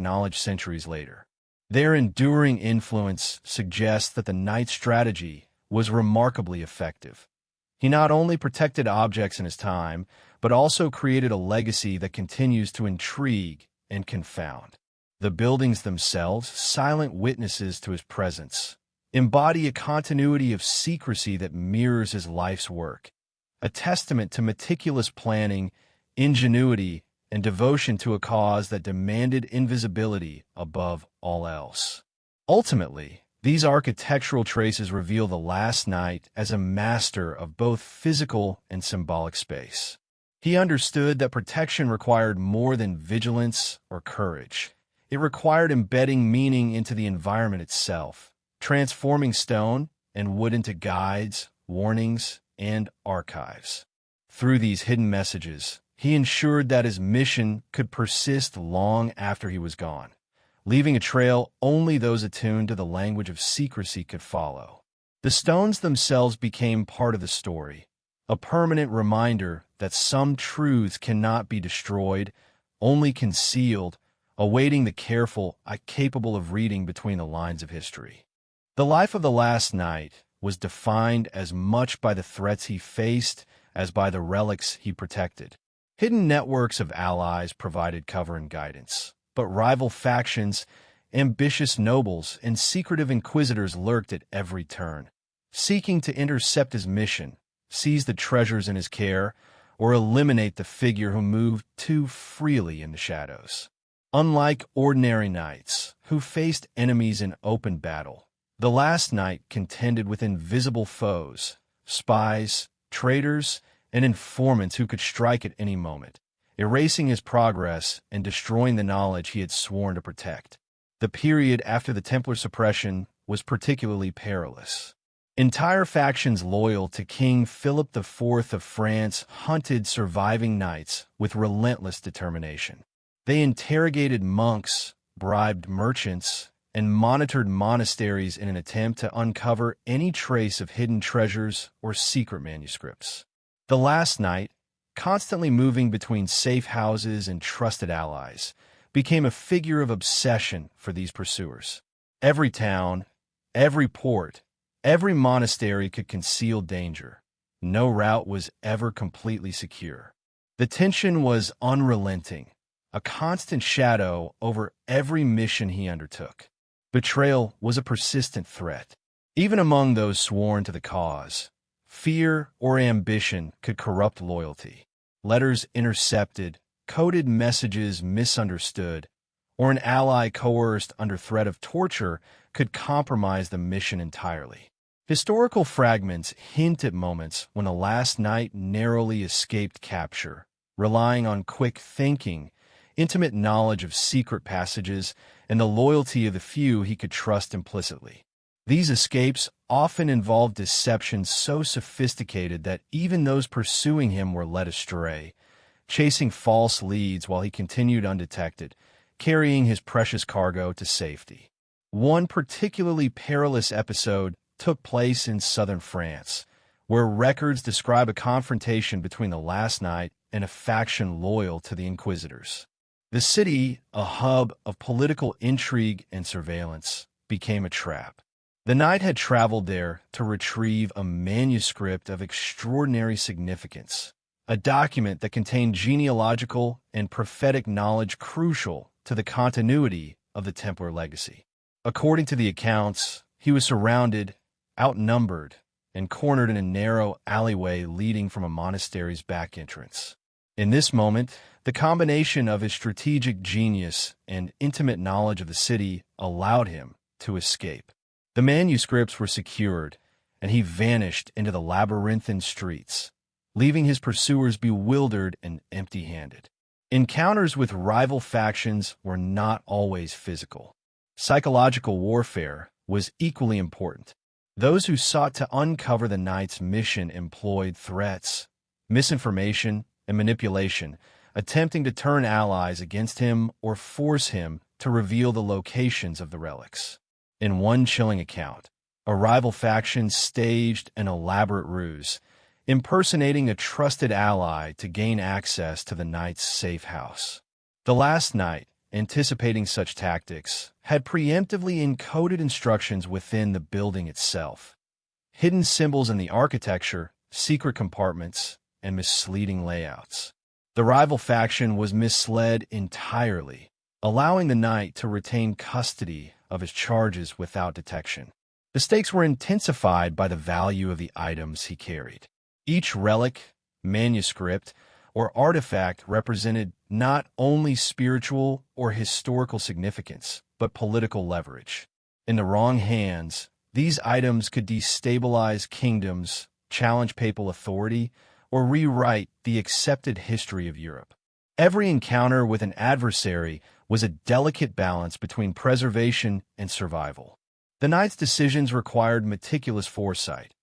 knowledge centuries later. Their enduring influence suggests that the knight's strategy was remarkably effective. He not only protected objects in his time, but also created a legacy that continues to intrigue and confound. The buildings themselves, silent witnesses to his presence, embody a continuity of secrecy that mirrors his life's work, a testament to meticulous planning, ingenuity, and devotion to a cause that demanded invisibility above all else. Ultimately, these architectural traces reveal the last night as a master of both physical and symbolic space. He understood that protection required more than vigilance or courage. It required embedding meaning into the environment itself, transforming stone and wood into guides, warnings, and archives. Through these hidden messages, he ensured that his mission could persist long after he was gone, leaving a trail only those attuned to the language of secrecy could follow. The stones themselves became part of the story, a permanent reminder that some truths cannot be destroyed, only concealed, awaiting the careful eye capable of reading between the lines of history. The life of the last knight was defined as much by the threats he faced as by the relics he protected. Hidden networks of allies provided cover and guidance, but rival factions, ambitious nobles, and secretive inquisitors lurked at every turn, seeking to intercept his mission, seize the treasures in his care, or eliminate the figure who moved too freely in the shadows. Unlike ordinary knights, who faced enemies in open battle, the last knight contended with invisible foes, spies, traitors, and informants who could strike at any moment, erasing his progress and destroying the knowledge he had sworn to protect. The period after the Templar suppression was particularly perilous. Entire factions loyal to King Philip IV of France hunted surviving knights with relentless determination. They interrogated monks, bribed merchants, and monitored monasteries in an attempt to uncover any trace of hidden treasures or secret manuscripts. The last knight, constantly moving between safe houses and trusted allies, became a figure of obsession for these pursuers. Every town, every port, every monastery could conceal danger. No route was ever completely secure. The tension was unrelenting, a constant shadow over every mission he undertook. Betrayal was a persistent threat. Even among those sworn to the cause, fear or ambition could corrupt loyalty. Letters intercepted, coded messages misunderstood, or an ally coerced under threat of torture could compromise the mission entirely. Historical fragments hint at moments when the last knight narrowly escaped capture, relying on quick thinking, intimate knowledge of secret passages, and the loyalty of the few he could trust implicitly. These escapes often involved deception so sophisticated that even those pursuing him were led astray, chasing false leads while he continued undetected, carrying his precious cargo to safety. One particularly perilous episode took place in southern France, where records describe a confrontation between the last knight and a faction loyal to the Inquisitors. The city, a hub of political intrigue and surveillance, became a trap. The knight had traveled there to retrieve a manuscript of extraordinary significance, a document that contained genealogical and prophetic knowledge crucial to the continuity of the Templar legacy. According to the accounts, he was surrounded, outnumbered, and cornered in a narrow alleyway leading from a monastery's back entrance. In this moment, the combination of his strategic genius and intimate knowledge of the city allowed him to escape. The manuscripts were secured, and he vanished into the labyrinthine streets, leaving his pursuers bewildered and empty-handed. Encounters with rival factions were not always physical. Psychological warfare was equally important. Those who sought to uncover the knight's mission employed threats, misinformation, and manipulation, attempting to turn allies against him or force him to reveal the locations of the relics. In one chilling account, a rival faction staged an elaborate ruse, impersonating a trusted ally to gain access to the knight's safe house. The last knight, anticipating such tactics, had preemptively encoded instructions within the building itself. Hidden symbols in the architecture, secret compartments, and misleading layouts. The rival faction was misled entirely, allowing the knight to retain custody of his charges without detection. The stakes were intensified by the value of the items he carried. Each relic, manuscript, or artifact represented not only spiritual or historical significance, but political leverage. In the wrong hands, these items could destabilize kingdoms, challenge papal authority, or rewrite the accepted history of Europe. Every encounter with an adversary was a delicate balance between preservation and survival. The knight's decisions required meticulous foresight.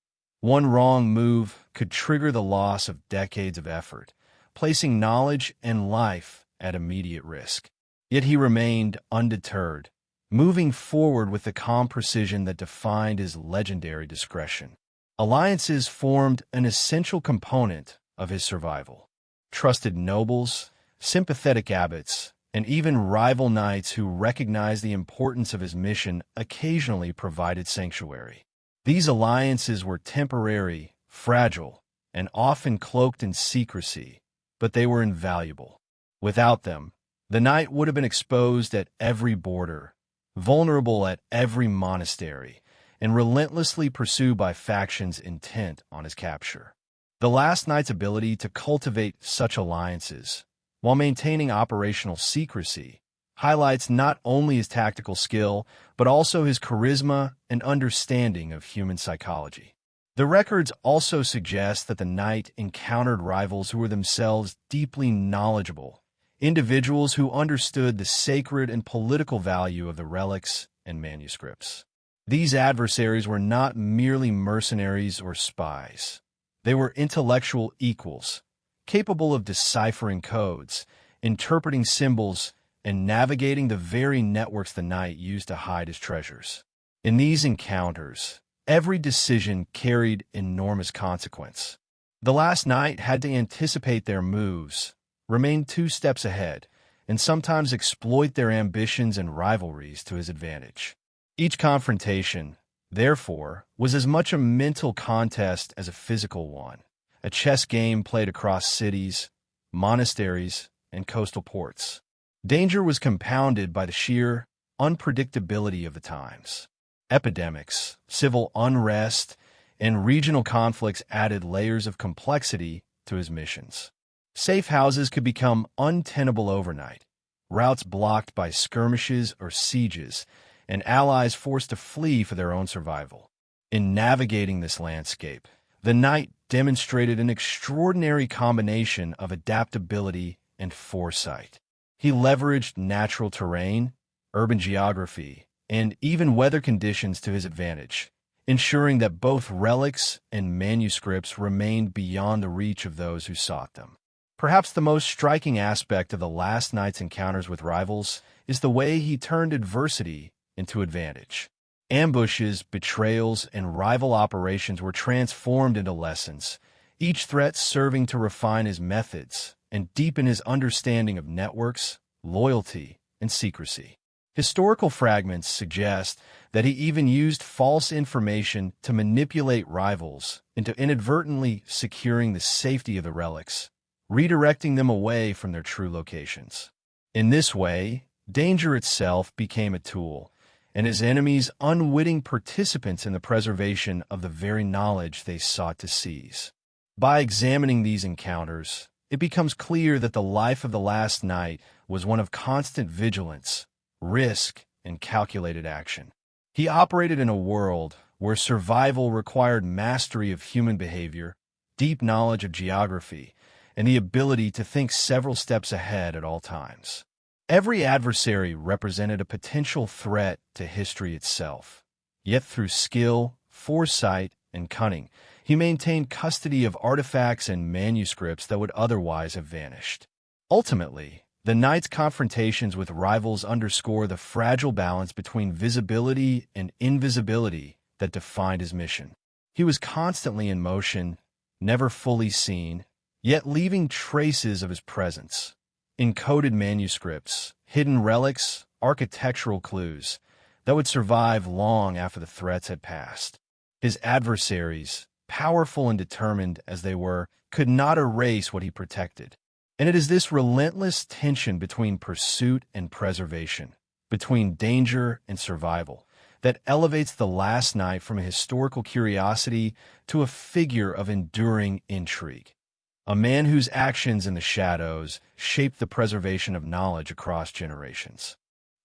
One wrong move could trigger the loss of decades of effort, placing knowledge and life at immediate risk. Yet he remained undeterred, moving forward with the calm precision that defined his legendary discretion. Alliances formed an essential component of his survival. Trusted nobles, sympathetic abbots, and even rival knights who recognized the importance of his mission occasionally provided sanctuary. These alliances were temporary, fragile, and often cloaked in secrecy, but they were invaluable. Without them, the knight would have been exposed at every border, vulnerable at every monastery, and relentlessly pursued by factions intent on his capture. The last knight's ability to cultivate such alliances, while maintaining operational secrecy, highlights not only his tactical skill, but also his charisma and understanding of human psychology. The records also suggest that the knight encountered rivals who were themselves deeply knowledgeable, individuals who understood the sacred and political value of the relics and manuscripts. These adversaries were not merely mercenaries or spies. They were intellectual equals, capable of deciphering codes, interpreting symbols, and navigating the very networks the knight used to hide his treasures. In these encounters, every decision carried enormous consequence. The last knight had to anticipate their moves, remain 2 steps ahead, and sometimes exploit their ambitions and rivalries to his advantage. Each confrontation, therefore, was as much a mental contest as a physical one, a chess game played across cities, monasteries, and coastal ports. Danger was compounded by the sheer unpredictability of the times. Epidemics, civil unrest, and regional conflicts added layers of complexity to his missions. Safe houses could become untenable overnight, routes blocked by skirmishes or sieges, and allies forced to flee for their own survival. In navigating this landscape, the knight demonstrated an extraordinary combination of adaptability and foresight. He leveraged natural terrain, urban geography, and even weather conditions to his advantage, ensuring that both relics and manuscripts remained beyond the reach of those who sought them. Perhaps the most striking aspect of the last knight's encounters with rivals is the way he turned adversity into advantage. Ambushes, betrayals, and rival operations were transformed into lessons, each threat serving to refine his methods and deepen his understanding of networks, loyalty, and secrecy. Historical fragments suggest that he even used false information to manipulate rivals into inadvertently securing the safety of the relics, redirecting them away from their true locations. In this way, danger itself became a tool, and his enemies unwitting participants in the preservation of the very knowledge they sought to seize. By examining these encounters, it becomes clear that the life of the last knight was one of constant vigilance, risk, and calculated action. He operated in a world where survival required mastery of human behavior, deep knowledge of geography, and the ability to think several steps ahead at all times. Every adversary represented a potential threat to history itself. Yet through skill, foresight, and cunning, he maintained custody of artifacts and manuscripts that would otherwise have vanished. Ultimately, the knight's confrontations with rivals underscore the fragile balance between visibility and invisibility that defined his mission. He was constantly in motion, never fully seen, yet leaving traces of his presence. Encoded manuscripts, hidden relics, architectural clues that would survive long after the threats had passed. His adversaries, powerful and determined as they were, could not erase what he protected. And it is this relentless tension between pursuit and preservation, between danger and survival, that elevates the last knight from a historical curiosity to a figure of enduring intrigue. A man whose actions in the shadows shaped the preservation of knowledge across generations.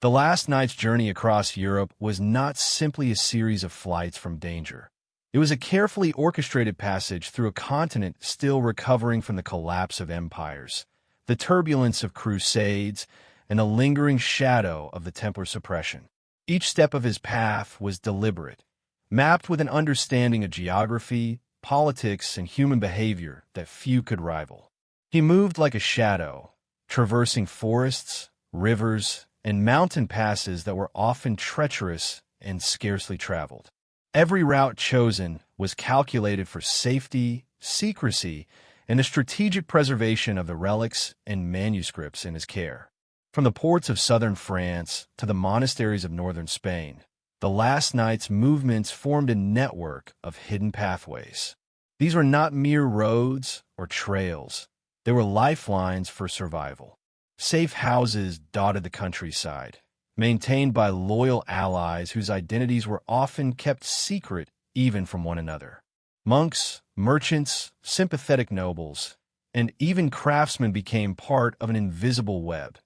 The last knight's journey across Europe was not simply a series of flights from danger. It was a carefully orchestrated passage through a continent still recovering from the collapse of empires, the turbulence of crusades, and the lingering shadow of the Templar suppression. Each step of his path was deliberate, mapped with an understanding of geography, politics, and human behavior that few could rival. He moved like a shadow, traversing forests, rivers, and mountain passes that were often treacherous and scarcely traveled. Every route chosen was calculated for safety, secrecy, and the strategic preservation of the relics and manuscripts in his care. From the ports of southern France to the monasteries of northern Spain, the last knight's movements formed a network of hidden pathways. These were not mere roads or trails. They were lifelines for survival. Safe houses dotted the countryside, maintained by loyal allies whose identities were often kept secret even from one another. Monks, merchants, sympathetic nobles, and even craftsmen became part of an invisible web,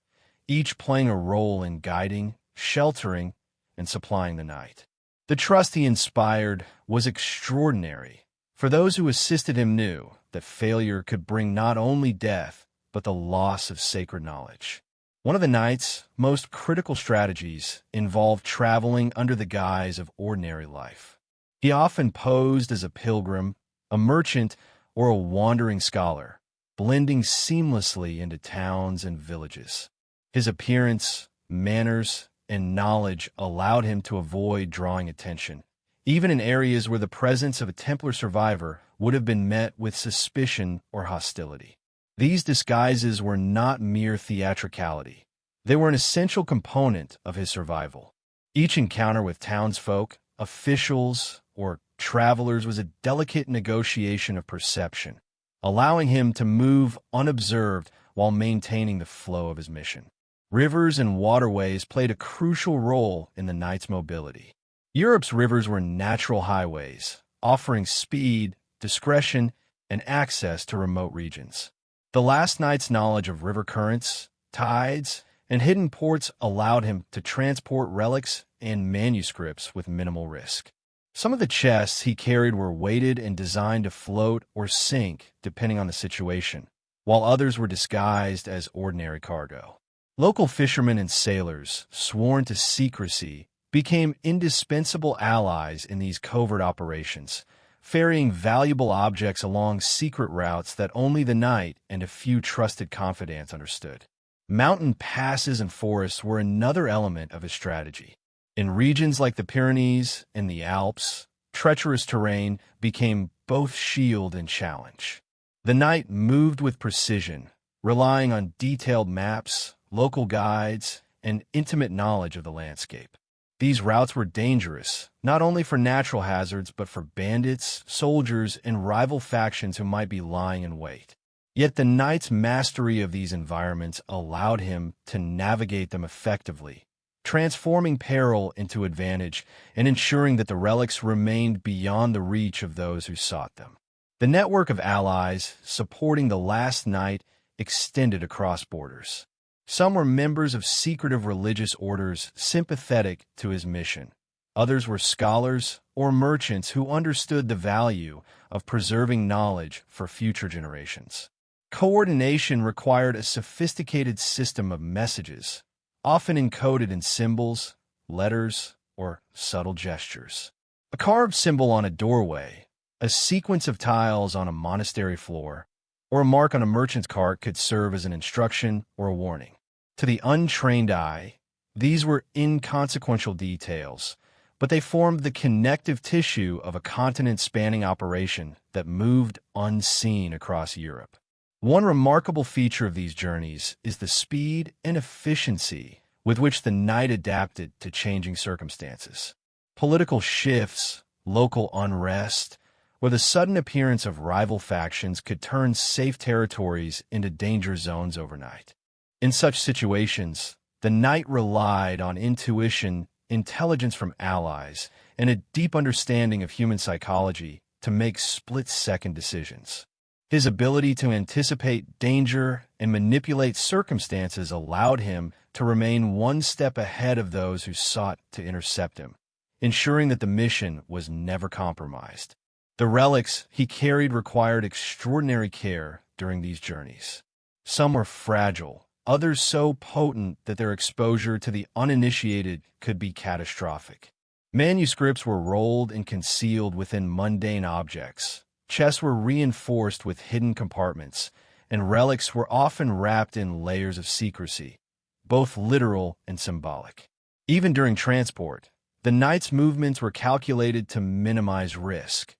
each playing a role in guiding, sheltering, and supplying the knight. The trust he inspired was extraordinary, for those who assisted him knew that failure could bring not only death, but the loss of sacred knowledge. One of the knight's most critical strategies involved traveling under the guise of ordinary life. He often posed as a pilgrim, a merchant, or a wandering scholar, blending seamlessly into towns and villages. His appearance, manners, and knowledge allowed him to avoid drawing attention, even in areas where the presence of a Templar survivor would have been met with suspicion or hostility. These disguises were not mere theatricality. They were an essential component of his survival. Each encounter with townsfolk, officials, or travelers was a delicate negotiation of perception, allowing him to move unobserved while maintaining the flow of his mission. Rivers and waterways played a crucial role in the knight's mobility. Europe's rivers were natural highways, offering speed, discretion, and access to remote regions. The last knight's knowledge of river currents, tides, and hidden ports allowed him to transport relics and manuscripts with minimal risk. Some of the chests he carried were weighted and designed to float or sink depending on the situation, while others were disguised as ordinary cargo. Local fishermen and sailors, sworn to secrecy, became indispensable allies in these covert operations, ferrying valuable objects along secret routes that only the knight and a few trusted confidants understood. Mountain passes and forests were another element of his strategy. In regions like the Pyrenees and the Alps, treacherous terrain became both shield and challenge. The knight moved with precision, relying on detailed maps, local guides, and intimate knowledge of the landscape. These routes were dangerous, not only for natural hazards, but for bandits, soldiers, and rival factions who might be lying in wait. Yet the knight's mastery of these environments allowed him to navigate them effectively, transforming peril into advantage and ensuring that the relics remained beyond the reach of those who sought them. The network of allies supporting the last knight extended across borders. Some were members of secretive religious orders sympathetic to his mission. Others were scholars or merchants who understood the value of preserving knowledge for future generations. Coordination required a sophisticated system of messages, often encoded in symbols, letters, or subtle gestures. A carved symbol on a doorway, a sequence of tiles on a monastery floor, or a mark on a merchant's cart could serve as an instruction or a warning. To the untrained eye, these were inconsequential details, but they formed the connective tissue of a continent-spanning operation that moved unseen across Europe. One remarkable feature of these journeys is the speed and efficiency with which the knight adapted to changing circumstances. Political shifts, local unrest, or the sudden appearance of rival factions could turn safe territories into danger zones overnight. In such situations, the knight relied on intuition, intelligence from allies, and a deep understanding of human psychology to make split-second decisions. His ability to anticipate danger and manipulate circumstances allowed him to remain one step ahead of those who sought to intercept him, ensuring that the mission was never compromised. The relics he carried required extraordinary care during these journeys. Some were fragile, others so potent that their exposure to the uninitiated could be catastrophic. Manuscripts were rolled and concealed within mundane objects. Chests were reinforced with hidden compartments, and relics were often wrapped in layers of secrecy, both literal and symbolic. Even during transport, the knight's movements were calculated to minimize risk,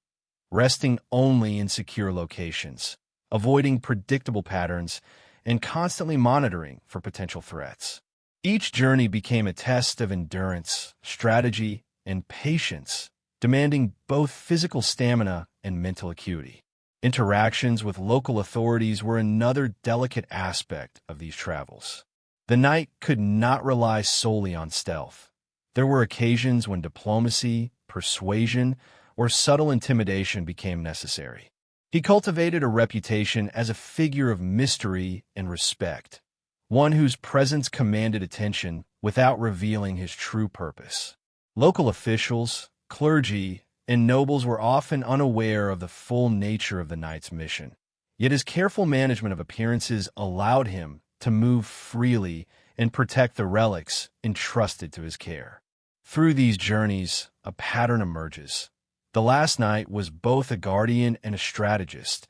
resting only in secure locations, avoiding predictable patterns, and constantly monitoring for potential threats. Each journey became a test of endurance, strategy, and patience, demanding both physical stamina and mental acuity. Interactions with local authorities were another delicate aspect of these travels. The knight could not rely solely on stealth. There were occasions when diplomacy, persuasion, or subtle intimidation became necessary. He cultivated a reputation as a figure of mystery and respect, one whose presence commanded attention without revealing his true purpose. Local officials, clergy, and nobles were often unaware of the full nature of the knight's mission, yet his careful management of appearances allowed him to move freely and protect the relics entrusted to his care. Through these journeys, a pattern emerges. The last knight was both a guardian and a strategist,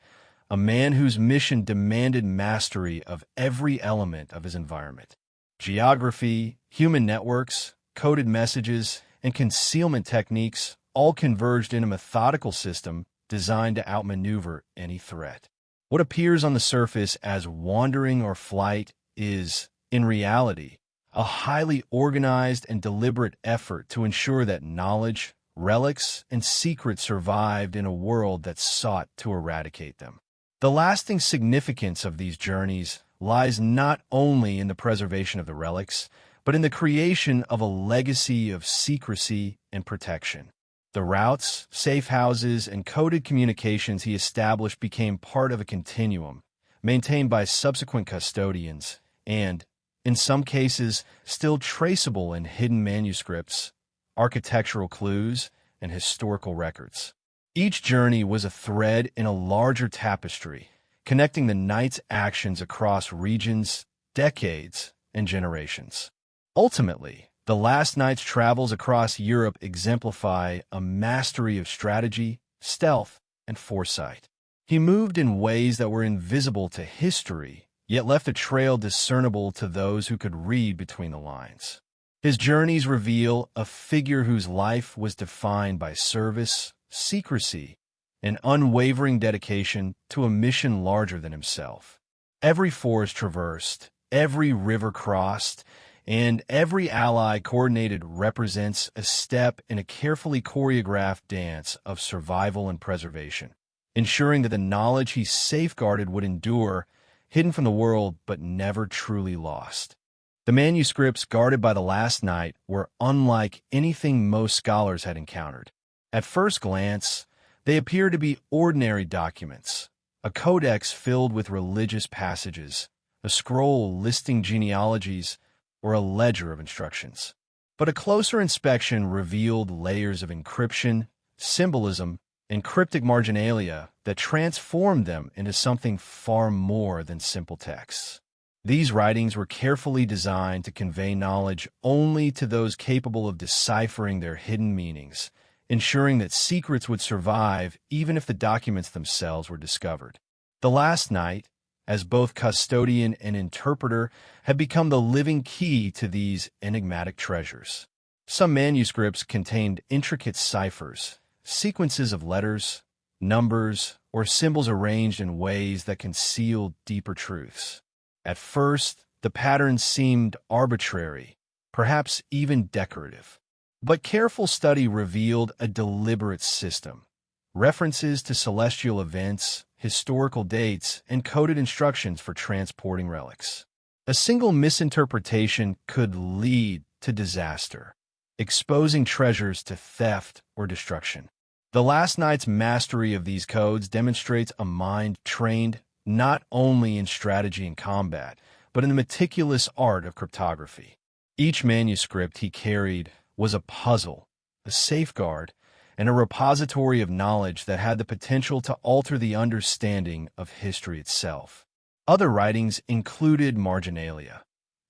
a man whose mission demanded mastery of every element of his environment. Geography, human networks, coded messages, and concealment techniques all converged in a methodical system designed to outmaneuver any threat. What appears on the surface as wandering or flight is, in reality, a highly organized and deliberate effort to ensure that knowledge, relics, and secrets survived in a world that sought to eradicate them. The lasting significance of these journeys lies not only in the preservation of the relics, but in the creation of a legacy of secrecy and protection. The routes, safe houses, and coded communications he established became part of a continuum, maintained by subsequent custodians, and, in some cases, still traceable in hidden manuscripts, architectural clues, and historical records. Each journey was a thread in a larger tapestry, connecting the knight's actions across regions, decades, and generations. Ultimately, the last knight's travels across Europe exemplify a mastery of strategy, stealth, and foresight. He moved in ways that were invisible to history, yet left a trail discernible to those who could read between the lines. His journeys reveal a figure whose life was defined by service, secrecy, and unwavering dedication to a mission larger than himself. Every forest traversed, every river crossed, and every ally coordinated represents a step in a carefully choreographed dance of survival and preservation, ensuring that the knowledge he safeguarded would endure, hidden from the world but never truly lost. The manuscripts guarded by the last knight were unlike anything most scholars had encountered. At first glance, they appear to be ordinary documents, a codex filled with religious passages, a scroll listing genealogies, or a ledger of instructions. But a closer inspection revealed layers of encryption, symbolism, and cryptic marginalia that transformed them into something far more than simple texts. These writings were carefully designed to convey knowledge only to those capable of deciphering their hidden meanings, ensuring that secrets would survive even if the documents themselves were discovered. The last knight, as both custodian and interpreter, had become the living key to these enigmatic treasures. Some manuscripts contained intricate ciphers, sequences of letters, numbers, or symbols arranged in ways that concealed deeper truths. At first, the patterns seemed arbitrary, perhaps even decorative. But careful study revealed a deliberate system. References to celestial events, historical dates, and coded instructions for transporting relics. A single misinterpretation could lead to disaster, exposing treasures to theft or destruction. The last knight's mastery of these codes demonstrates a mind trained not only in strategy and combat, but in the meticulous art of cryptography. Each manuscript he carried was a puzzle, a safeguard, and a repository of knowledge that had the potential to alter the understanding of history itself. Other writings included marginalia,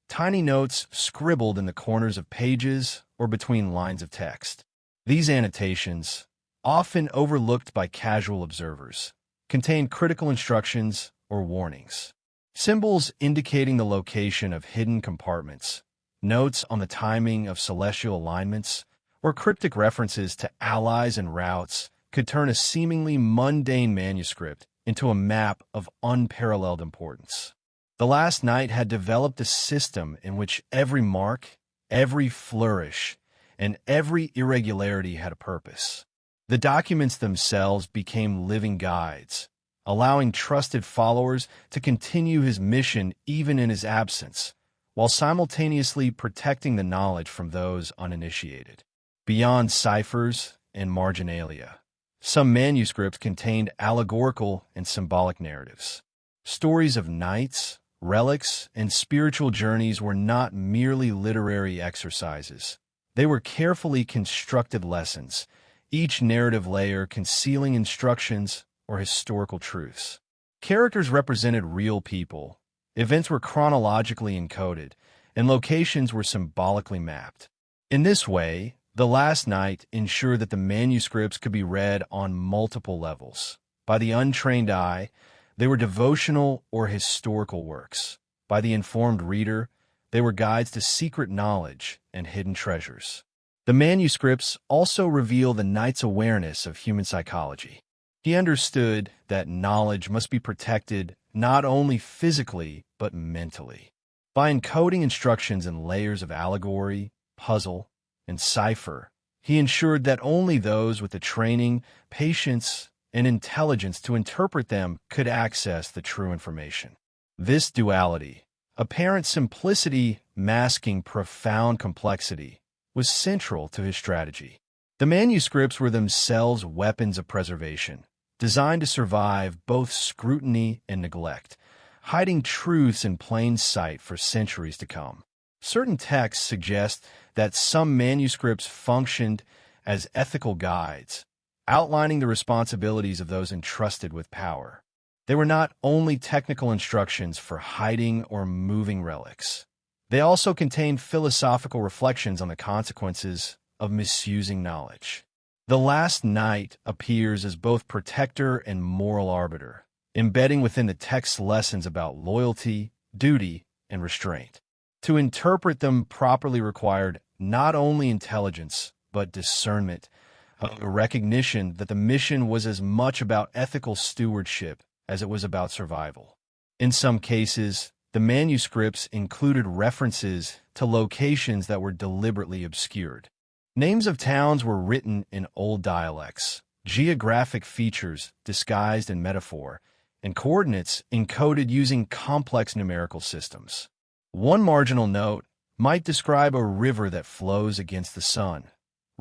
tiny notes scribbled in the corners of pages or between lines of text. These annotations, often overlooked by casual observers, contained critical instructions or warnings. Symbols indicating the location of hidden compartments, notes on the timing of celestial alignments, or cryptic references to allies and routes could turn a seemingly mundane manuscript into a map of unparalleled importance. The last knight had developed a system in which every mark, every flourish, and every irregularity had a purpose. The documents themselves became living guides, allowing trusted followers to continue his mission even in his absence, while simultaneously protecting the knowledge from those uninitiated. Beyond ciphers and marginalia, some manuscripts contained allegorical and symbolic narratives. Stories of knights, relics, and spiritual journeys were not merely literary exercises. They were carefully constructed lessons, each narrative layer concealing instructions or historical truths. Characters represented real people, events were chronologically encoded, and locations were symbolically mapped. In this way, the last knight ensured that the manuscripts could be read on multiple levels. By the untrained eye, they were devotional or historical works. By the informed reader, they were guides to secret knowledge and hidden treasures. The manuscripts also reveal the knight's awareness of human psychology. He understood that knowledge must be protected not only physically, but mentally. By encoding instructions in layers of allegory, puzzle, and cipher, he ensured that only those with the training, patience, and intelligence to interpret them could access the true information. This duality, apparent simplicity masking profound complexity, was central to his strategy. The manuscripts were themselves weapons of preservation, designed to survive both scrutiny and neglect, hiding truths in plain sight for centuries to come. Certain texts suggest that some manuscripts functioned as ethical guides, outlining the responsibilities of those entrusted with power. They were not only technical instructions for hiding or moving relics. They also contained philosophical reflections on the consequences of misusing knowledge. The last knight appears as both protector and moral arbiter, embedding within the text's lessons about loyalty, duty, and restraint. To interpret them properly required not only intelligence, but discernment, a recognition that the mission was as much about ethical stewardship as it was about survival. In some cases, the manuscripts included references to locations that were deliberately obscured. Names of towns were written in old dialects, geographic features disguised in metaphor, and coordinates encoded using complex numerical systems. One marginal note might describe a river that flows against the sun,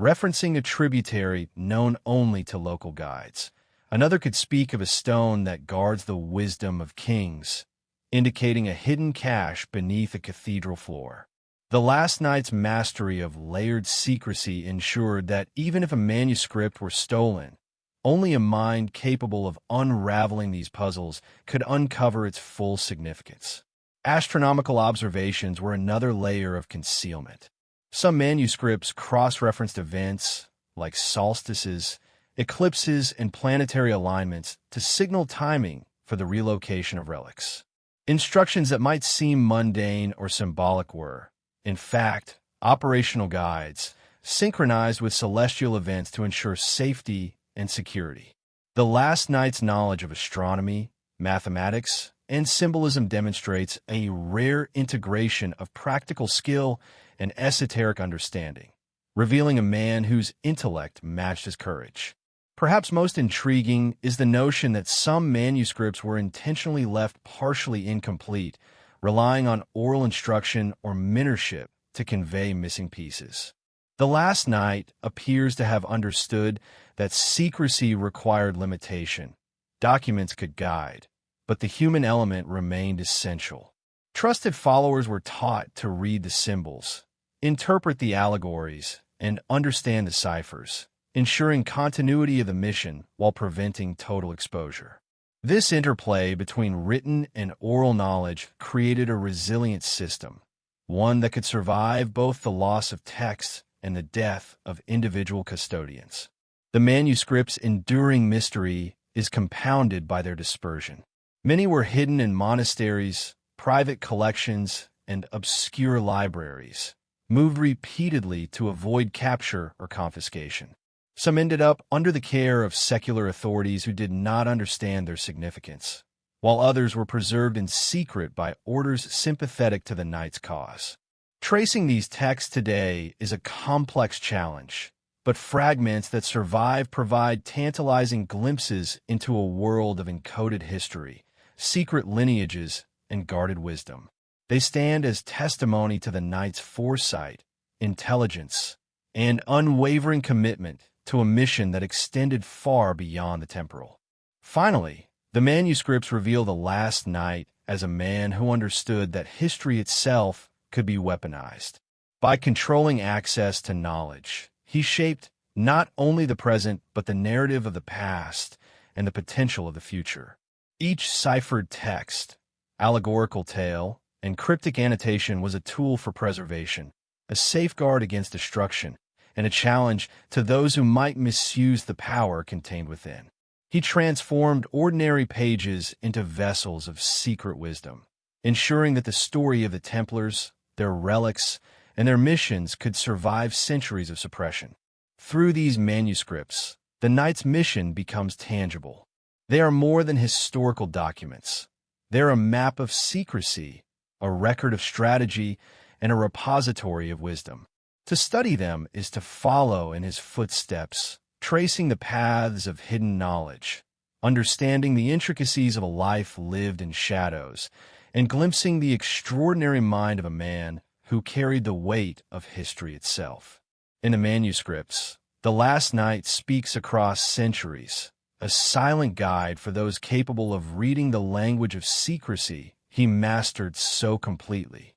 referencing a tributary known only to local guides. Another could speak of a stone that guards the wisdom of kings, indicating a hidden cache beneath a cathedral floor. The last night's mastery of layered secrecy ensured that even if a manuscript were stolen, only a mind capable of unraveling these puzzles could uncover its full significance. Astronomical observations were another layer of concealment. Some manuscripts cross-referenced events like solstices, eclipses, and planetary alignments to signal timing for the relocation of relics. Instructions that might seem mundane or symbolic were, in fact, operational guides synchronized with celestial events to ensure safety and security. The last night's knowledge of astronomy, mathematics, and symbolism demonstrates a rare integration of practical skill and esoteric understanding, revealing a man whose intellect matched his courage. Perhaps most intriguing is the notion that some manuscripts were intentionally left partially incomplete, relying on oral instruction or mentorship to convey missing pieces. The Last Knight appears to have understood that secrecy required limitation. Documents could guide, but the human element remained essential. Trusted followers were taught to read the symbols, interpret the allegories, and understand the ciphers, ensuring continuity of the mission while preventing total exposure. This interplay between written and oral knowledge created a resilient system, one that could survive both the loss of text and the death of individual custodians. The manuscript's enduring mystery is compounded by their dispersion. Many were hidden in monasteries, private collections, and obscure libraries, moved repeatedly to avoid capture or confiscation. Some ended up under the care of secular authorities who did not understand their significance, while others were preserved in secret by orders sympathetic to the knight's cause. Tracing these texts today is a complex challenge, but fragments that survive provide tantalizing glimpses into a world of encoded history, secret lineages, and guarded wisdom. They stand as testimony to the knight's foresight, intelligence, and unwavering commitment to a mission that extended far beyond the temporal. Finally, the manuscripts reveal the Last Knight as a man who understood that history itself could be weaponized. By controlling access to knowledge, he shaped not only the present but the narrative of the past and the potential of the future. Each ciphered text, allegorical tale, and cryptic annotation was a tool for preservation, a safeguard against destruction, and a challenge to those who might misuse the power contained within. He transformed ordinary pages into vessels of secret wisdom, ensuring that the story of the Templars, their relics, and their missions could survive centuries of suppression. Through these manuscripts, the knight's mission becomes tangible. They are more than historical documents. They're a map of secrecy, a record of strategy, and a repository of wisdom. To study them is to follow in his footsteps, tracing the paths of hidden knowledge, understanding the intricacies of a life lived in shadows, and glimpsing the extraordinary mind of a man who carried the weight of history itself. In the manuscripts, the Last Knight speaks across centuries, a silent guide for those capable of reading the language of secrecy he mastered so completely.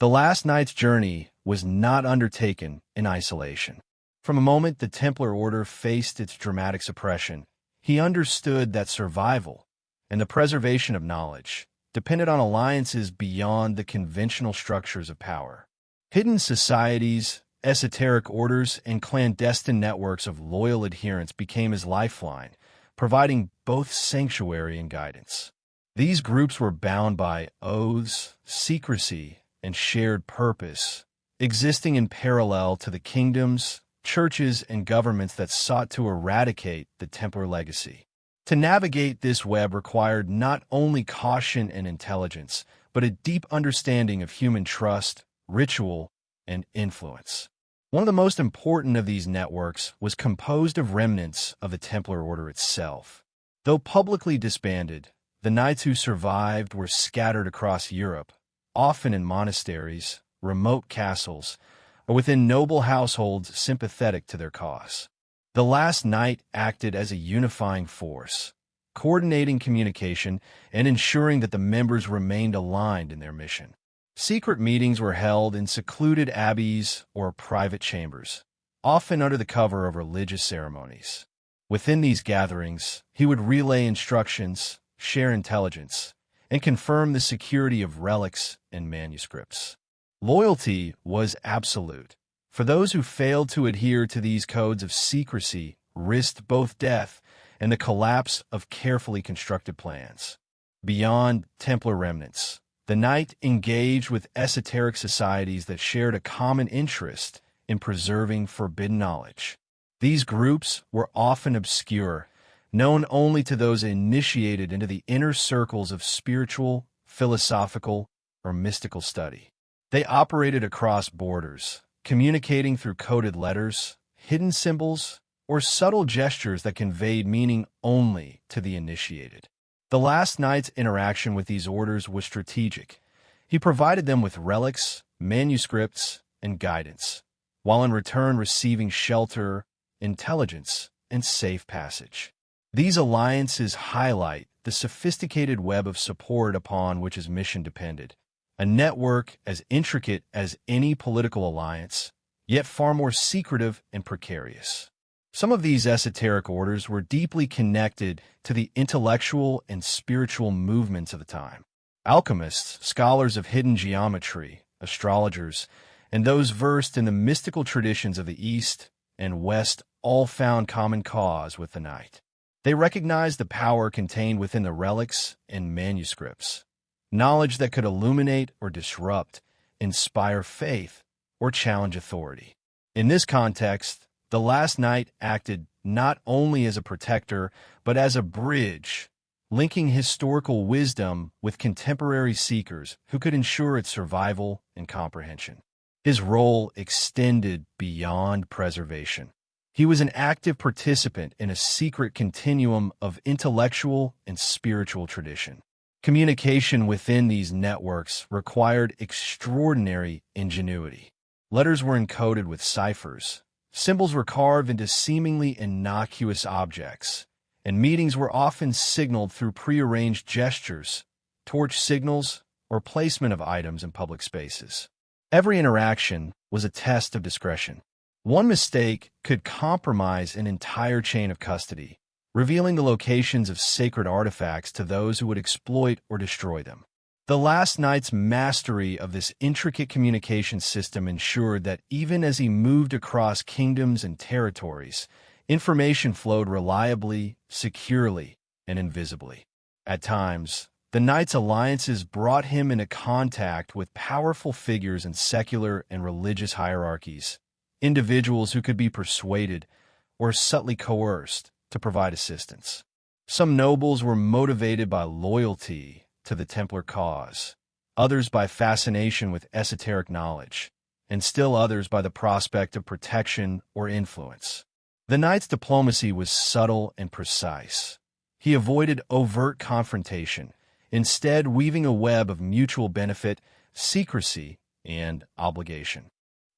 The Last Knight's journey was not undertaken in isolation. From the moment the Templar Order faced its dramatic suppression, he understood that survival and the preservation of knowledge depended on alliances beyond the conventional structures of power. Hidden societies, esoteric orders, and clandestine networks of loyal adherents became his lifeline, providing both sanctuary and guidance. These groups were bound by oaths, secrecy, and shared purpose, existing in parallel to the kingdoms, churches, and governments that sought to eradicate the Templar legacy. To navigate this web required not only caution and intelligence, but a deep understanding of human trust, ritual, and influence. One of the most important of these networks was composed of remnants of the Templar Order itself. Though publicly disbanded, the knights who survived were scattered across Europe, often in monasteries, remote castles, or within noble households sympathetic to their cause. The last knight acted as a unifying force, coordinating communication and ensuring that the members remained aligned in their mission. Secret meetings were held in secluded abbeys or private chambers, often under the cover of religious ceremonies. Within these gatherings, he would relay instructions, share intelligence, and confirm the security of relics and manuscripts. Loyalty was absolute. For those who failed to adhere to these codes of secrecy risked both death and the collapse of carefully constructed plans. Beyond Templar remnants, the knight engaged with esoteric societies that shared a common interest in preserving forbidden knowledge. These groups were often obscure, known only to those initiated into the inner circles of spiritual, philosophical, or mystical study. They operated across borders, communicating through coded letters, hidden symbols, or subtle gestures that conveyed meaning only to the initiated. The last knight's interaction with these orders was strategic. He provided them with relics, manuscripts, and guidance, while in return receiving shelter, intelligence, and safe passage. These alliances highlight the sophisticated web of support upon which his mission depended, a network as intricate as any political alliance, yet far more secretive and precarious. Some of these esoteric orders were deeply connected to the intellectual and spiritual movements of the time. Alchemists, scholars of hidden geometry, astrologers, and those versed in the mystical traditions of the East and West all found common cause with the knight. They recognized the power contained within the relics and manuscripts, knowledge that could illuminate or disrupt, inspire faith, or challenge authority. In this context, the last knight acted not only as a protector, but as a bridge, linking historical wisdom with contemporary seekers who could ensure its survival and comprehension. His role extended beyond preservation. He was an active participant in a secret continuum of intellectual and spiritual tradition. Communication within these networks required extraordinary ingenuity. Letters were encoded with ciphers, symbols were carved into seemingly innocuous objects, and meetings were often signaled through prearranged gestures, torch signals, or placement of items in public spaces. Every interaction was a test of discretion. One mistake could compromise an entire chain of custody, revealing the locations of sacred artifacts to those who would exploit or destroy them. The last knight's mastery of this intricate communication system ensured that even as he moved across kingdoms and territories, information flowed reliably, securely, and invisibly. At times, the knight's alliances brought him into contact with powerful figures in secular and religious hierarchies, individuals who could be persuaded or subtly coerced to provide assistance. Some nobles were motivated by loyalty to the Templar cause, others by fascination with esoteric knowledge, and still others by the prospect of protection or influence. The knight's diplomacy was subtle and precise. He avoided overt confrontation, instead weaving a web of mutual benefit, secrecy, and obligation.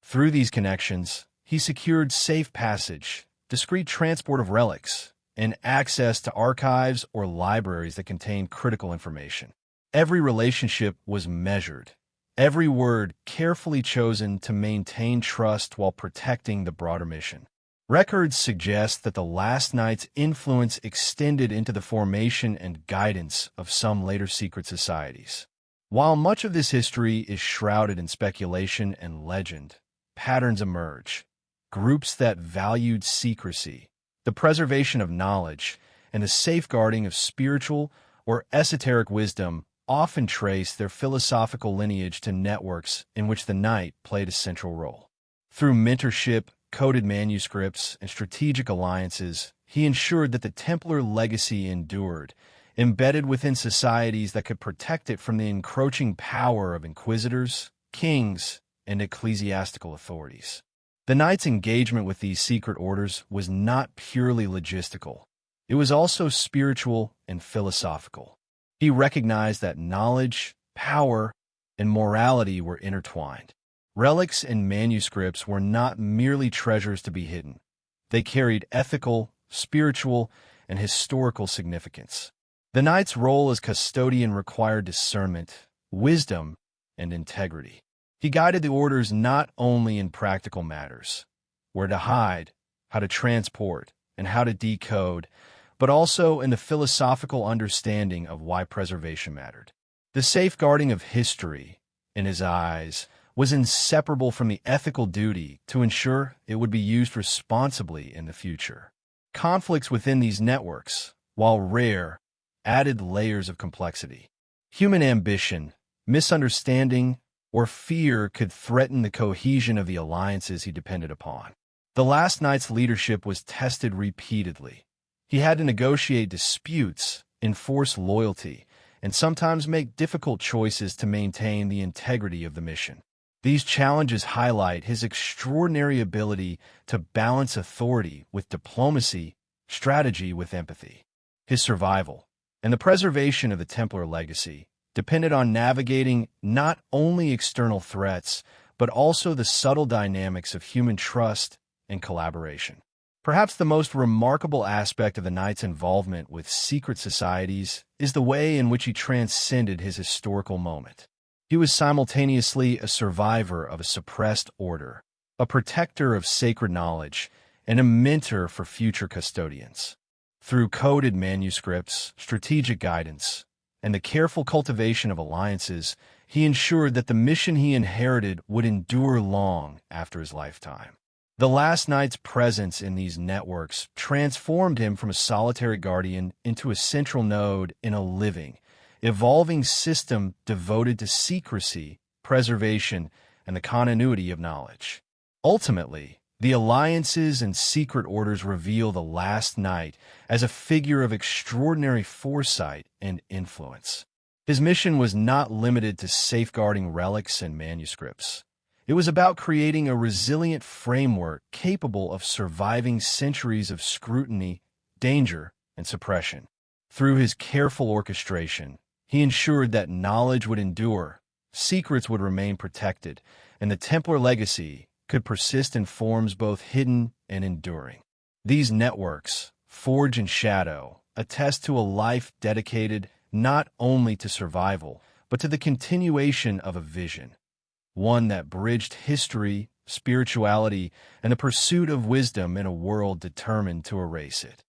Through these connections, he secured safe passage, discreet transport of relics, and access to archives or libraries that contained critical information. Every relationship was measured, every word carefully chosen to maintain trust while protecting the broader mission. Records suggest that the last knight's influence extended into the formation and guidance of some later secret societies. While much of this history is shrouded in speculation and legend, patterns emerge. Groups that valued secrecy, the preservation of knowledge, and the safeguarding of spiritual or esoteric wisdom often trace their philosophical lineage to networks in which the knight played a central role. Through mentorship, coded manuscripts, and strategic alliances, he ensured that the Templar legacy endured, embedded within societies that could protect it from the encroaching power of inquisitors, kings, and ecclesiastical authorities. The knight's engagement with these secret orders was not purely logistical. It was also spiritual and philosophical. He recognized that knowledge, power, and morality were intertwined. Relics and manuscripts were not merely treasures to be hidden. They carried ethical, spiritual, and historical significance. The knight's role as custodian required discernment, wisdom, and integrity. He guided the orders not only in practical matters, where to hide, how to transport, and how to decode, but also in the philosophical understanding of why preservation mattered. The safeguarding of history, in his eyes, was inseparable from the ethical duty to ensure it would be used responsibly in the future. Conflicts within these networks, while rare, added layers of complexity. Human ambition, misunderstanding, or fear could threaten the cohesion of the alliances he depended upon. The last knight's leadership was tested repeatedly. He had to negotiate disputes, enforce loyalty, and sometimes make difficult choices to maintain the integrity of the mission. These challenges highlight his extraordinary ability to balance authority with diplomacy, strategy with empathy. His survival and the preservation of the Templar legacy depended on navigating not only external threats, but also the subtle dynamics of human trust and collaboration. Perhaps the most remarkable aspect of the knight's involvement with secret societies is the way in which he transcended his historical moment. He was simultaneously a survivor of a suppressed order, a protector of sacred knowledge, and a mentor for future custodians. Through coded manuscripts, strategic guidance, and the careful cultivation of alliances, he ensured that the mission he inherited would endure long after his lifetime. The last knight's presence in these networks transformed him from a solitary guardian into a central node in a living, evolving system devoted to secrecy, preservation, and the continuity of knowledge. Ultimately, the alliances and secret orders reveal the last knight as a figure of extraordinary foresight and influence. His mission was not limited to safeguarding relics and manuscripts. It was about creating a resilient framework capable of surviving centuries of scrutiny, danger, and suppression. Through his careful orchestration, he ensured that knowledge would endure, secrets would remain protected, and the Templar legacy could persist in forms both hidden and enduring. These networks, forge and shadow, attest to a life dedicated not only to survival, but to the continuation of a vision, one that bridged history, spirituality, and the pursuit of wisdom in a world determined to erase it.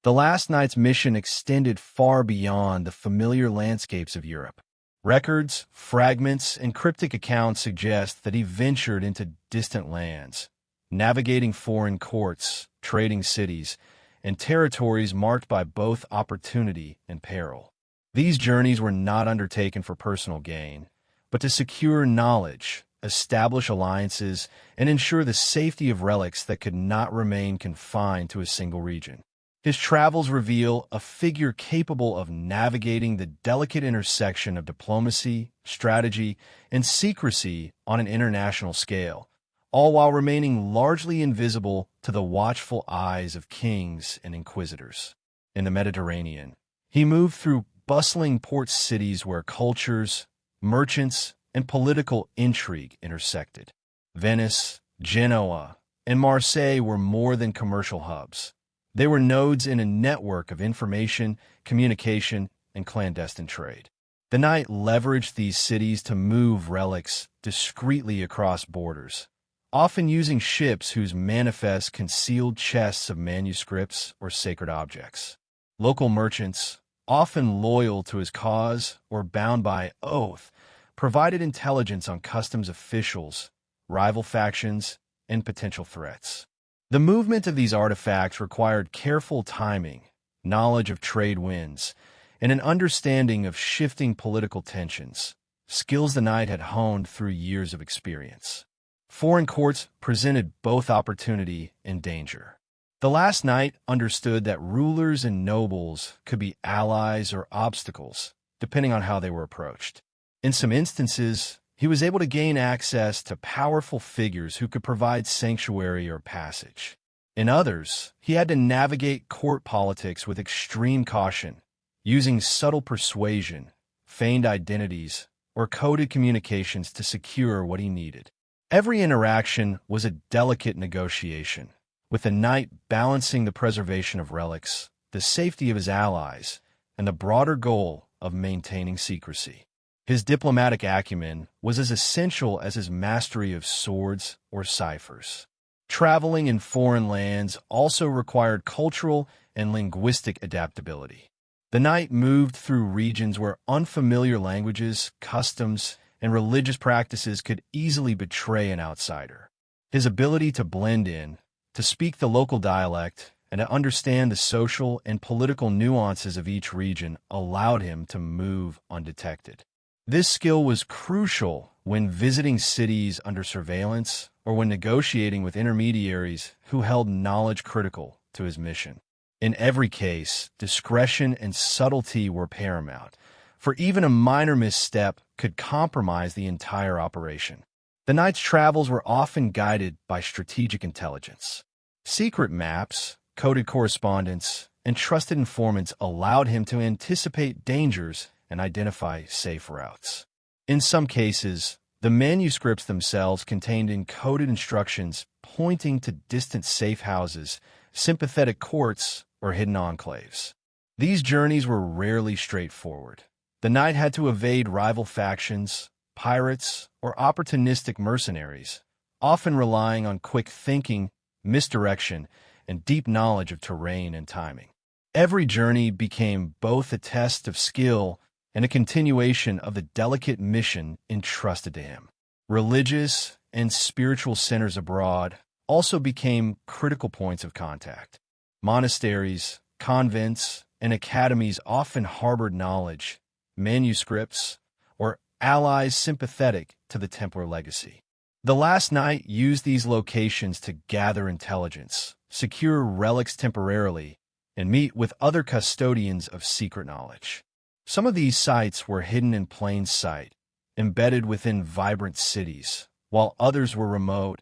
The last knight's mission extended far beyond the familiar landscapes of Europe. Records, fragments, and cryptic accounts suggest that he ventured into distant lands, navigating foreign courts, trading cities, and territories marked by both opportunity and peril. These journeys were not undertaken for personal gain, but to secure knowledge, establish alliances, and ensure the safety of relics that could not remain confined to a single region. His travels reveal a figure capable of navigating the delicate intersection of diplomacy, strategy, and secrecy on an international scale, all while remaining largely invisible to the watchful eyes of kings and inquisitors. In the Mediterranean, he moved through bustling port cities where cultures, merchants, and political intrigue intersected. Venice, Genoa, and Marseille were more than commercial hubs. They were nodes in a network of information, communication, and clandestine trade. The knight leveraged these cities to move relics discreetly across borders, often using ships whose manifests concealed chests of manuscripts or sacred objects. Local merchants, often loyal to his cause or bound by oath, provided intelligence on customs officials, rival factions, and potential threats. The movement of these artifacts required careful timing, knowledge of trade winds, and an understanding of shifting political tensions, skills the knight had honed through years of experience. Foreign courts presented both opportunity and danger. The last knight understood that rulers and nobles could be allies or obstacles, depending on how they were approached. In some instances, he was able to gain access to powerful figures who could provide sanctuary or passage. In others, he had to navigate court politics with extreme caution, using subtle persuasion, feigned identities, or coded communications to secure what he needed. Every interaction was a delicate negotiation, with the knight balancing the preservation of relics, the safety of his allies, and the broader goal of maintaining secrecy. His diplomatic acumen was as essential as his mastery of swords or ciphers. Traveling in foreign lands also required cultural and linguistic adaptability. The knight moved through regions where unfamiliar languages, customs, and religious practices could easily betray an outsider. His ability to blend in, to speak the local dialect, and to understand the social and political nuances of each region allowed him to move undetected. This skill was crucial when visiting cities under surveillance or when negotiating with intermediaries who held knowledge critical to his mission. In every case, discretion and subtlety were paramount, for even a minor misstep could compromise the entire operation. The knight's travels were often guided by strategic intelligence. Secret maps, coded correspondence, and trusted informants allowed him to anticipate dangers and identify safe routes. In some cases, the manuscripts themselves contained encoded instructions pointing to distant safe houses, sympathetic courts, or hidden enclaves. These journeys were rarely straightforward. The knight had to evade rival factions, pirates, or opportunistic mercenaries, often relying on quick thinking, misdirection, and deep knowledge of terrain and timing. Every journey became both a test of skill and a continuation of the delicate mission entrusted to him. Religious and spiritual centers abroad also became critical points of contact. Monasteries, convents, and academies often harbored knowledge, manuscripts, or allies sympathetic to the Templar legacy. The last knight used these locations to gather intelligence, secure relics temporarily, and meet with other custodians of secret knowledge. Some of these sites were hidden in plain sight, embedded within vibrant cities, while others were remote,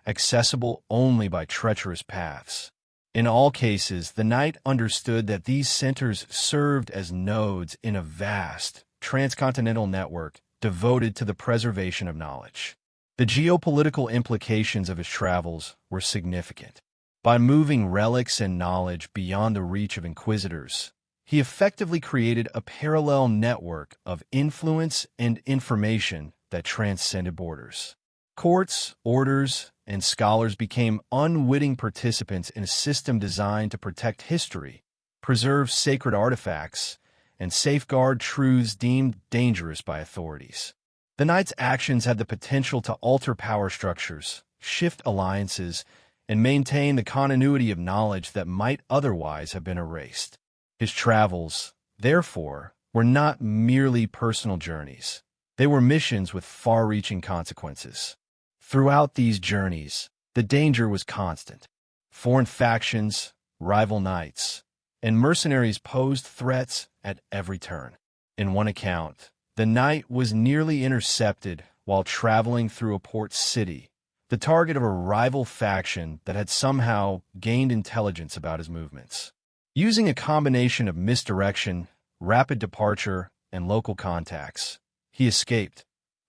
accessible only by treacherous paths. In all cases, the knight understood that these centers served as nodes in a vast, transcontinental network devoted to the preservation of knowledge. The geopolitical implications of his travels were significant. By moving relics and knowledge beyond the reach of inquisitors, he effectively created a parallel network of influence and information that transcended borders. Courts, orders, and scholars became unwitting participants in a system designed to protect history, preserve sacred artifacts, and safeguard truths deemed dangerous by authorities. The knight's actions had the potential to alter power structures, shift alliances, and maintain the continuity of knowledge that might otherwise have been erased. His travels, therefore, were not merely personal journeys. They were missions with far-reaching consequences. Throughout these journeys, the danger was constant. Foreign factions, rival knights, and mercenaries posed threats at every turn. In one account, the knight was nearly intercepted while traveling through a port city, the target of a rival faction that had somehow gained intelligence about his movements. Using a combination of misdirection, rapid departure, and local contacts, he escaped,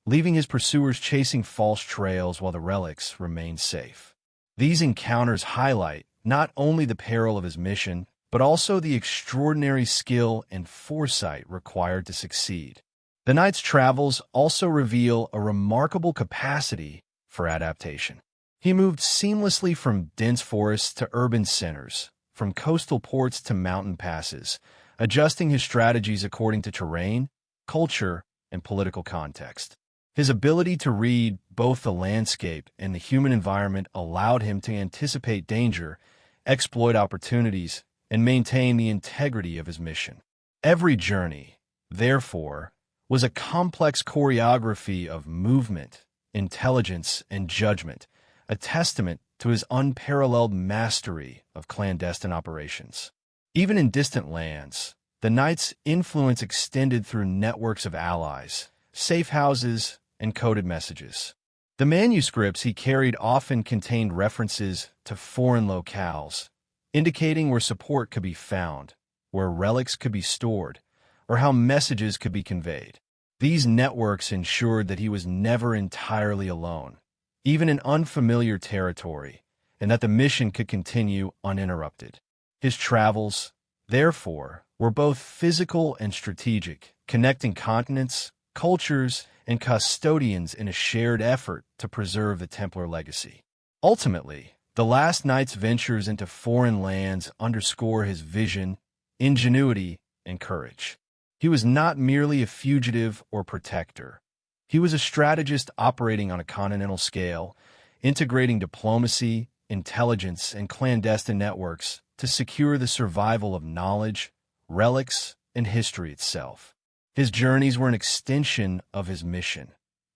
leaving his pursuers chasing false trails while the relics remained safe. These encounters highlight not only the peril of his mission, but also the extraordinary skill and foresight required to succeed. The knight's travels also reveal a remarkable capacity for adaptation. He moved seamlessly from dense forests to urban centers, from coastal ports to mountain passes, adjusting his strategies according to terrain, culture, and political context. His ability to read both the landscape and the human environment allowed him to anticipate danger, exploit opportunities, and maintain the integrity of his mission. Every journey, therefore, was a complex choreography of movement, intelligence, and judgment, a testament to his unparalleled mastery of clandestine operations. Even in distant lands, the knight's influence extended through networks of allies, safe houses, and coded messages. The manuscripts he carried often contained references to foreign locales, indicating where support could be found, where relics could be stored, or how messages could be conveyed. These networks ensured that he was never entirely alone, even in unfamiliar territory, and that the mission could continue uninterrupted. His travels, therefore, were both physical and strategic, connecting continents, cultures, and custodians in a shared effort to preserve the Templar legacy. Ultimately, the last knight's ventures into foreign lands underscore his vision, ingenuity, and courage. He was not merely a fugitive or protector. He was a strategist operating on a continental scale, integrating diplomacy, intelligence, and clandestine networks to secure the survival of knowledge, relics, and history itself. His journeys were an extension of his mission,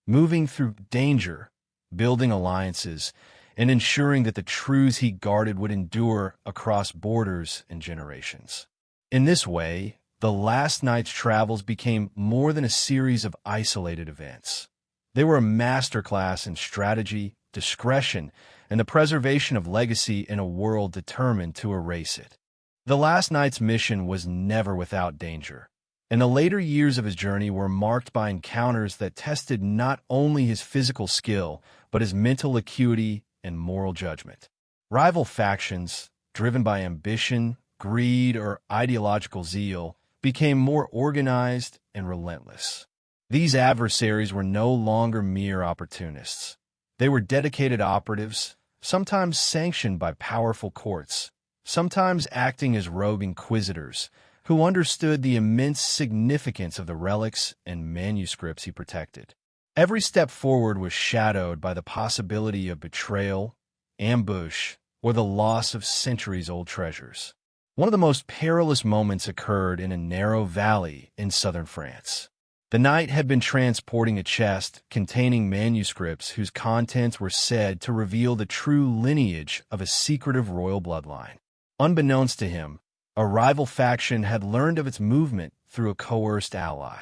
moving through danger, building alliances, and ensuring that the truths he guarded would endure across borders and generations. In this way, the last knight's travels became more than a series of isolated events. They were a masterclass in strategy, discretion, and the preservation of legacy in a world determined to erase it. The last knight's mission was never without danger, and the later years of his journey were marked by encounters that tested not only his physical skill, but his mental acuity and moral judgment. Rival factions, driven by ambition, greed, or ideological zeal, became more organized and relentless. These adversaries were no longer mere opportunists. They were dedicated operatives, sometimes sanctioned by powerful courts, sometimes acting as rogue inquisitors, who understood the immense significance of the relics and manuscripts he protected. Every step forward was shadowed by the possibility of betrayal, ambush, or the loss of centuries-old treasures. One of the most perilous moments occurred in a narrow valley in southern France. The knight had been transporting a chest containing manuscripts whose contents were said to reveal the true lineage of a secretive royal bloodline. Unbeknownst to him, a rival faction had learned of its movement through a coerced ally.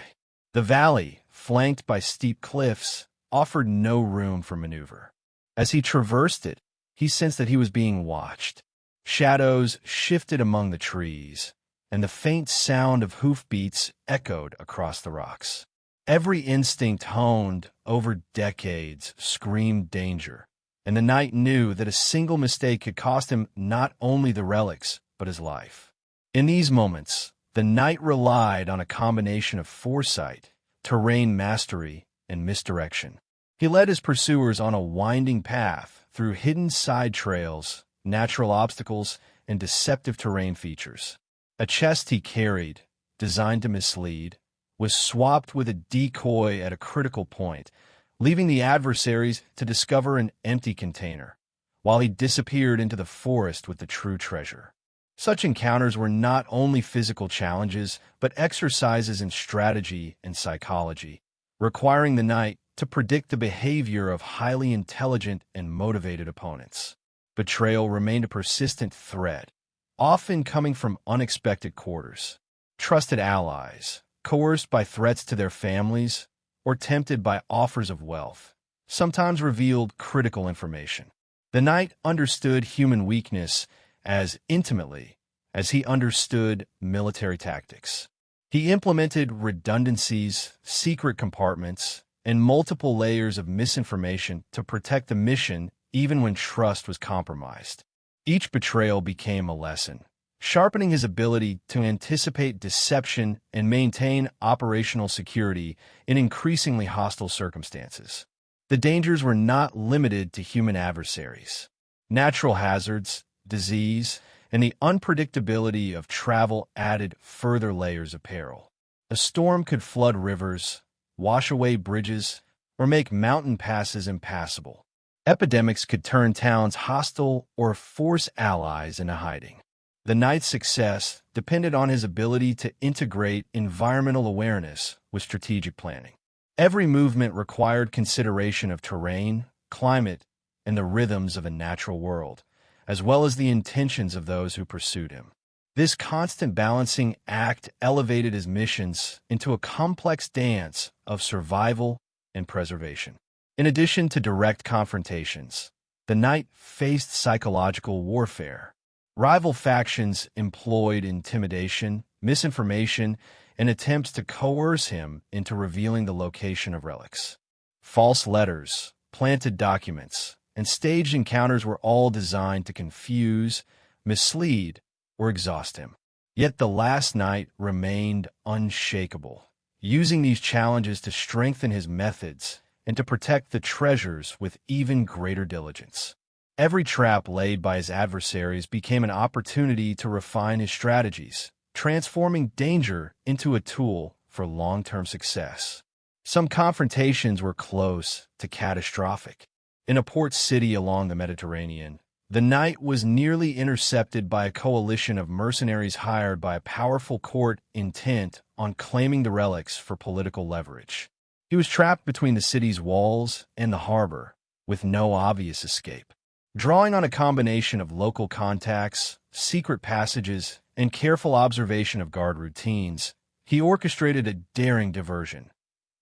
The valley, flanked by steep cliffs, offered no room for maneuver. As he traversed it, he sensed that he was being watched. Shadows shifted among the trees, and the faint sound of hoofbeats echoed across the rocks. Every instinct honed over decades screamed danger, and the knight knew that a single mistake could cost him not only the relics, but his life. In these moments, the knight relied on a combination of foresight, terrain mastery, and misdirection. He led his pursuers on a winding path through hidden side trails, natural obstacles, and deceptive terrain features. A chest he carried, designed to mislead, was swapped with a decoy at a critical point, leaving the adversaries to discover an empty container, while he disappeared into the forest with the true treasure. Such encounters were not only physical challenges, but exercises in strategy and psychology, requiring the knight to predict the behavior of highly intelligent and motivated opponents. Betrayal remained a persistent threat, often coming from unexpected quarters. Trusted allies, coerced by threats to their families, or tempted by offers of wealth, sometimes revealed critical information. The knight understood human weakness as intimately as he understood military tactics. He implemented redundancies, secret compartments, and multiple layers of misinformation to protect the mission even when trust was compromised. Each betrayal became a lesson, sharpening his ability to anticipate deception and maintain operational security in increasingly hostile circumstances. The dangers were not limited to human adversaries. Natural hazards, disease, and the unpredictability of travel added further layers of peril. A storm could flood rivers, wash away bridges, or make mountain passes impassable. Epidemics could turn towns hostile or force allies into hiding. The knight's success depended on his ability to integrate environmental awareness with strategic planning. Every movement required consideration of terrain, climate, and the rhythms of a natural world, as well as the intentions of those who pursued him. This constant balancing act elevated his missions into a complex dance of survival and preservation. In addition to direct confrontations, the knight faced psychological warfare. Rival factions employed intimidation, misinformation, and attempts to coerce him into revealing the location of relics. False letters, planted documents, and staged encounters were all designed to confuse, mislead, or exhaust him. Yet the last knight remained unshakable, using these challenges to strengthen his methods and to protect the treasures with even greater diligence. Every trap laid by his adversaries became an opportunity to refine his strategies, transforming danger into a tool for long-term success. Some confrontations were close to catastrophic. In a port city along the Mediterranean, the knight was nearly intercepted by a coalition of mercenaries hired by a powerful court intent on claiming the relics for political leverage. He was trapped between the city's walls and the harbor, with no obvious escape. Drawing on a combination of local contacts, secret passages, and careful observation of guard routines, he orchestrated a daring diversion.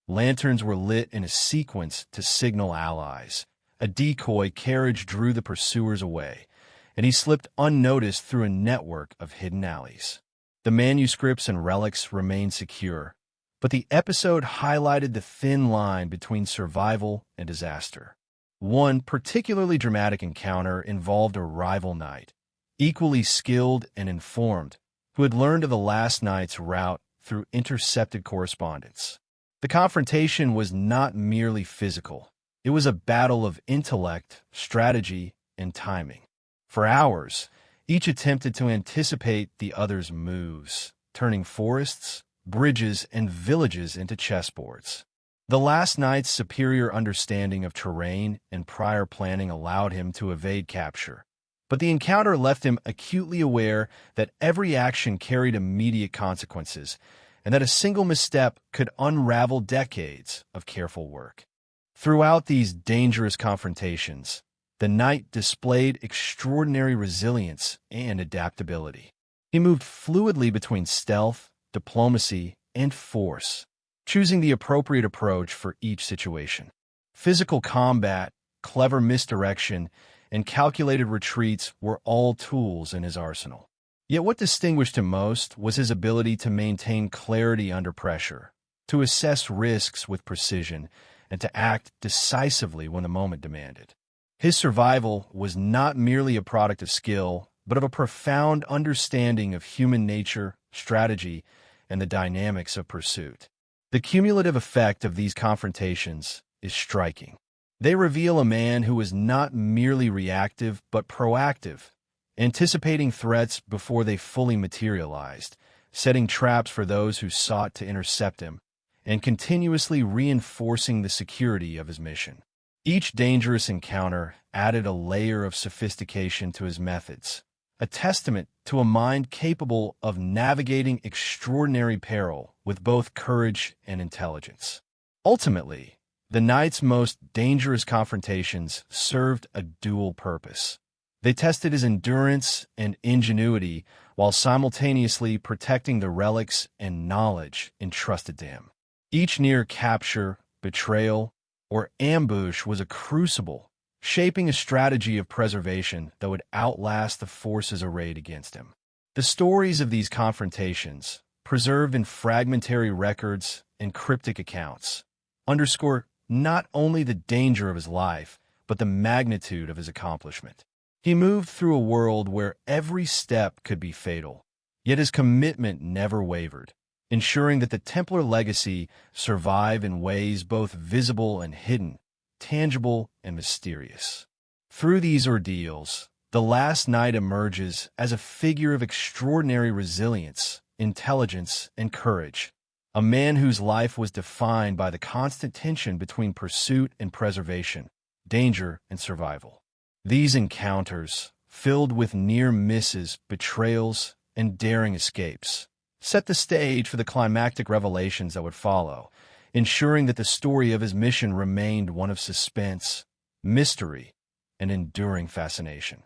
Lanterns were lit in a sequence to signal allies. A decoy carriage drew the pursuers away, and he slipped unnoticed through a network of hidden alleys. The manuscripts and relics remained secure, but the episode highlighted the thin line between survival and disaster. One particularly dramatic encounter involved a rival knight, equally skilled and informed, who had learned of the last knight's route through intercepted correspondence. The confrontation was not merely physical. It was a battle of intellect, strategy, and timing. For hours, each attempted to anticipate the other's moves, turning forests, bridges, and villages into chessboards. The last knight's superior understanding of terrain and prior planning allowed him to evade capture, but the encounter left him acutely aware that every action carried immediate consequences, and that a single misstep could unravel decades of careful work. Throughout these dangerous confrontations, the knight displayed extraordinary resilience and adaptability. He moved fluidly between stealth, diplomacy, and force, choosing the appropriate approach for each situation. Physical combat, clever misdirection, and calculated retreats were all tools in his arsenal. Yet what distinguished him most was his ability to maintain clarity under pressure, to assess risks with precision, and to act decisively when the moment demanded. His survival was not merely a product of skill, but of a profound understanding of human nature, strategy, and the dynamics of pursuit. The cumulative effect of these confrontations is striking. They reveal a man who was not merely reactive but proactive, anticipating threats before they fully materialized, setting traps for those who sought to intercept him, and continuously reinforcing the security of his mission. Each dangerous encounter added a layer of sophistication to his methods, a testament to a mind capable of navigating extraordinary peril with both courage and intelligence. Ultimately, the knight's most dangerous confrontations served a dual purpose. They tested his endurance and ingenuity while simultaneously protecting the relics and knowledge entrusted to him. Each near capture, betrayal, or ambush was a crucible, shaping a strategy of preservation that would outlast the forces arrayed against him. The stories of these confrontations, preserved in fragmentary records and cryptic accounts, underscore not only the danger of his life, but the magnitude of his accomplishment. He moved through a world where every step could be fatal, yet his commitment never wavered, ensuring that the Templar legacy survive in ways both visible and hidden, tangible and mysterious. Through these ordeals, the last knight emerges as a figure of extraordinary resilience, intelligence, and courage, a man whose life was defined by the constant tension between pursuit and preservation, danger and survival. These encounters, filled with near misses, betrayals, and daring escapes, set the stage for the climactic revelations that would follow, ensuring that the story of his mission remained one of suspense, mystery, and enduring fascination.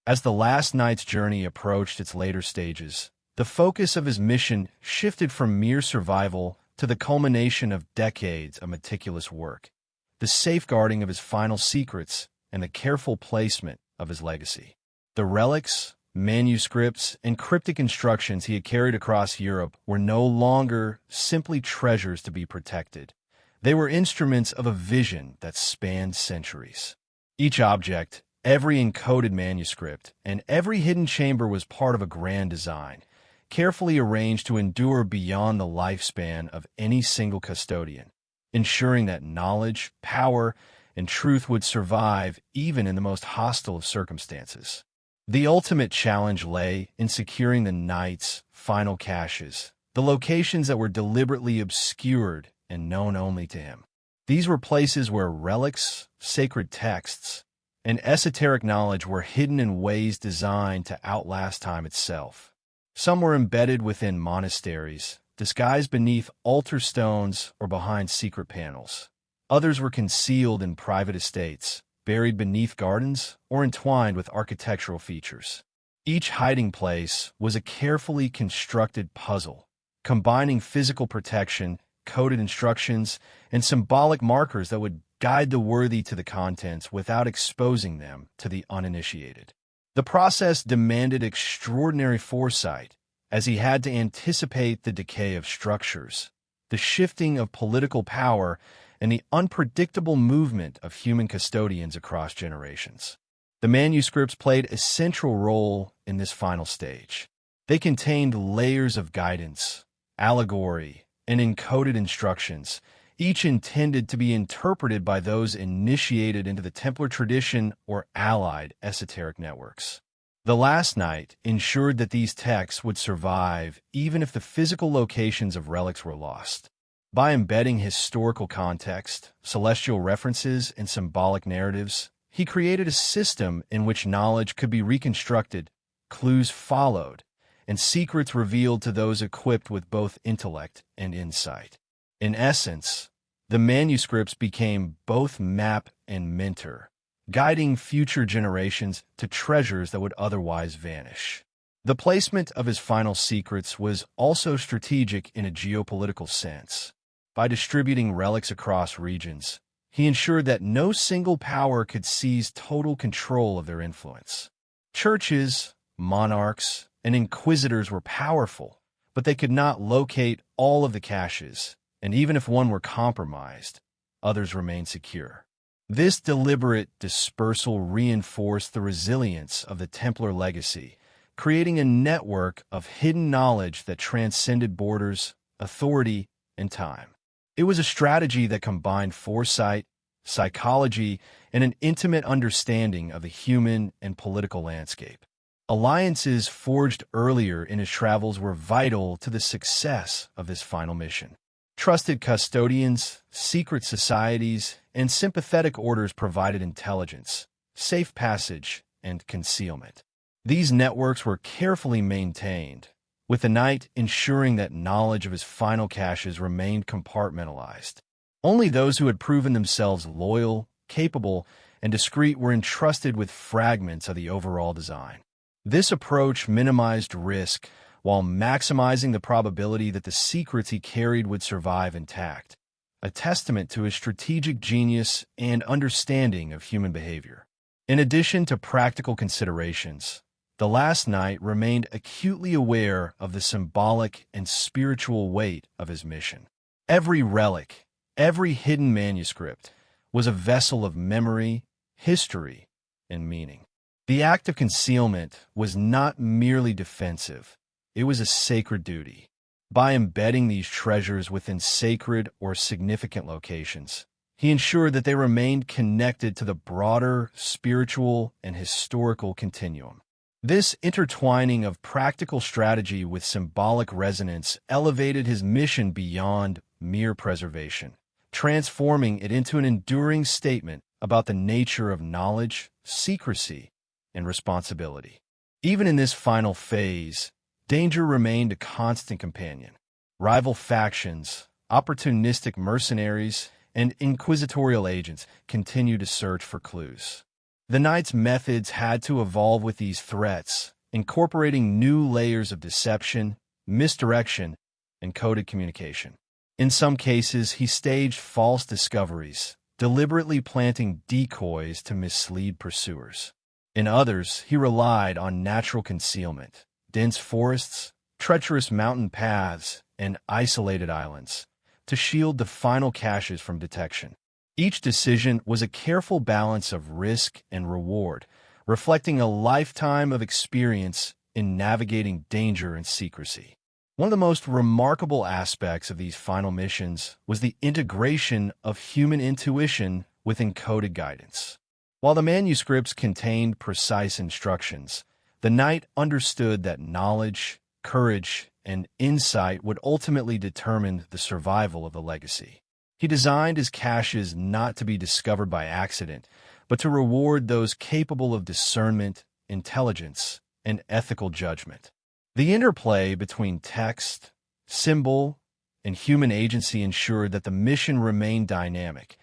As the last knight's journey approached its later stages, the focus of his mission shifted from mere survival to the culmination of decades of meticulous work, the safeguarding of his final secrets, and the careful placement of his legacy. The relics, manuscripts, and cryptic instructions he had carried across Europe were no longer simply treasures to be protected. They were instruments of a vision that spanned centuries. Each object, every encoded manuscript, and every hidden chamber was part of a grand design, carefully arranged to endure beyond the lifespan of any single custodian, ensuring that knowledge, power, and truth would survive even in the most hostile of circumstances. The ultimate challenge lay in securing the knight's final caches, the locations that were deliberately obscured and known only to him. These were places where relics, sacred texts, and esoteric knowledge were hidden in ways designed to outlast time itself. Some were embedded within monasteries, disguised beneath altar stones or behind secret panels. Others were concealed in private estates, buried beneath gardens, or entwined with architectural features. Each hiding place was a carefully constructed puzzle, combining physical protection, coded instructions, and symbolic markers that would guide the worthy to the contents without exposing them to the uninitiated. The process demanded extraordinary foresight, as he had to anticipate the decay of structures, the shifting of political power, and the unpredictable movement of human custodians across generations. The manuscripts played a central role in this final stage. They contained layers of guidance, allegory, and encoded instructions, each intended to be interpreted by those initiated into the Templar tradition or allied esoteric networks. The Last Knight ensured that these texts would survive even if the physical locations of relics were lost. By embedding historical context, celestial references, and symbolic narratives, he created a system in which knowledge could be reconstructed, clues followed, and secrets revealed to those equipped with both intellect and insight. In essence, the manuscripts became both map and mentor, guiding future generations to treasures that would otherwise vanish. The placement of his final secrets was also strategic in a geopolitical sense. By distributing relics across regions, he ensured that no single power could seize total control of their influence. Churches, monarchs, and inquisitors were powerful, but they could not locate all of the caches, and even if one were compromised, others remained secure. This deliberate dispersal reinforced the resilience of the Templar legacy, creating a network of hidden knowledge that transcended borders, authority, and time. It was a strategy that combined foresight, psychology, and an intimate understanding of the human and political landscape. Alliances forged earlier in his travels were vital to the success of this final mission. Trusted custodians, secret societies, and sympathetic orders provided intelligence, safe passage, and concealment. These networks were carefully maintained, with the knight ensuring that knowledge of his final caches remained compartmentalized. Only those who had proven themselves loyal, capable, and discreet were entrusted with fragments of the overall design. This approach minimized risk while maximizing the probability that the secrets he carried would survive intact, a testament to his strategic genius and understanding of human behavior. In addition to practical considerations, the Last Knight remained acutely aware of the symbolic and spiritual weight of his mission. Every relic, every hidden manuscript, was a vessel of memory, history, and meaning. The act of concealment was not merely defensive, it was a sacred duty. By embedding these treasures within sacred or significant locations, he ensured that they remained connected to the broader spiritual and historical continuum. This intertwining of practical strategy with symbolic resonance elevated his mission beyond mere preservation, transforming it into an enduring statement about the nature of knowledge, secrecy, and responsibility. Even in this final phase, danger remained a constant companion. Rival factions, opportunistic mercenaries, and inquisitorial agents continued to search for clues. The Knight's methods had to evolve with these threats, incorporating new layers of deception, misdirection, and coded communication. In some cases, he staged false discoveries, deliberately planting decoys to mislead pursuers. In others, he relied on natural concealment, dense forests, treacherous mountain paths, and isolated islands, to shield the final caches from detection. Each decision was a careful balance of risk and reward, reflecting a lifetime of experience in navigating danger and secrecy. One of the most remarkable aspects of these final missions was the integration of human intuition with encoded guidance. While the manuscripts contained precise instructions, the Knight understood that knowledge, courage, and insight would ultimately determine the survival of the legacy. He designed his caches not to be discovered by accident, but to reward those capable of discernment, intelligence, and ethical judgment. The interplay between text, symbol, and human agency ensured that the mission remained dynamic,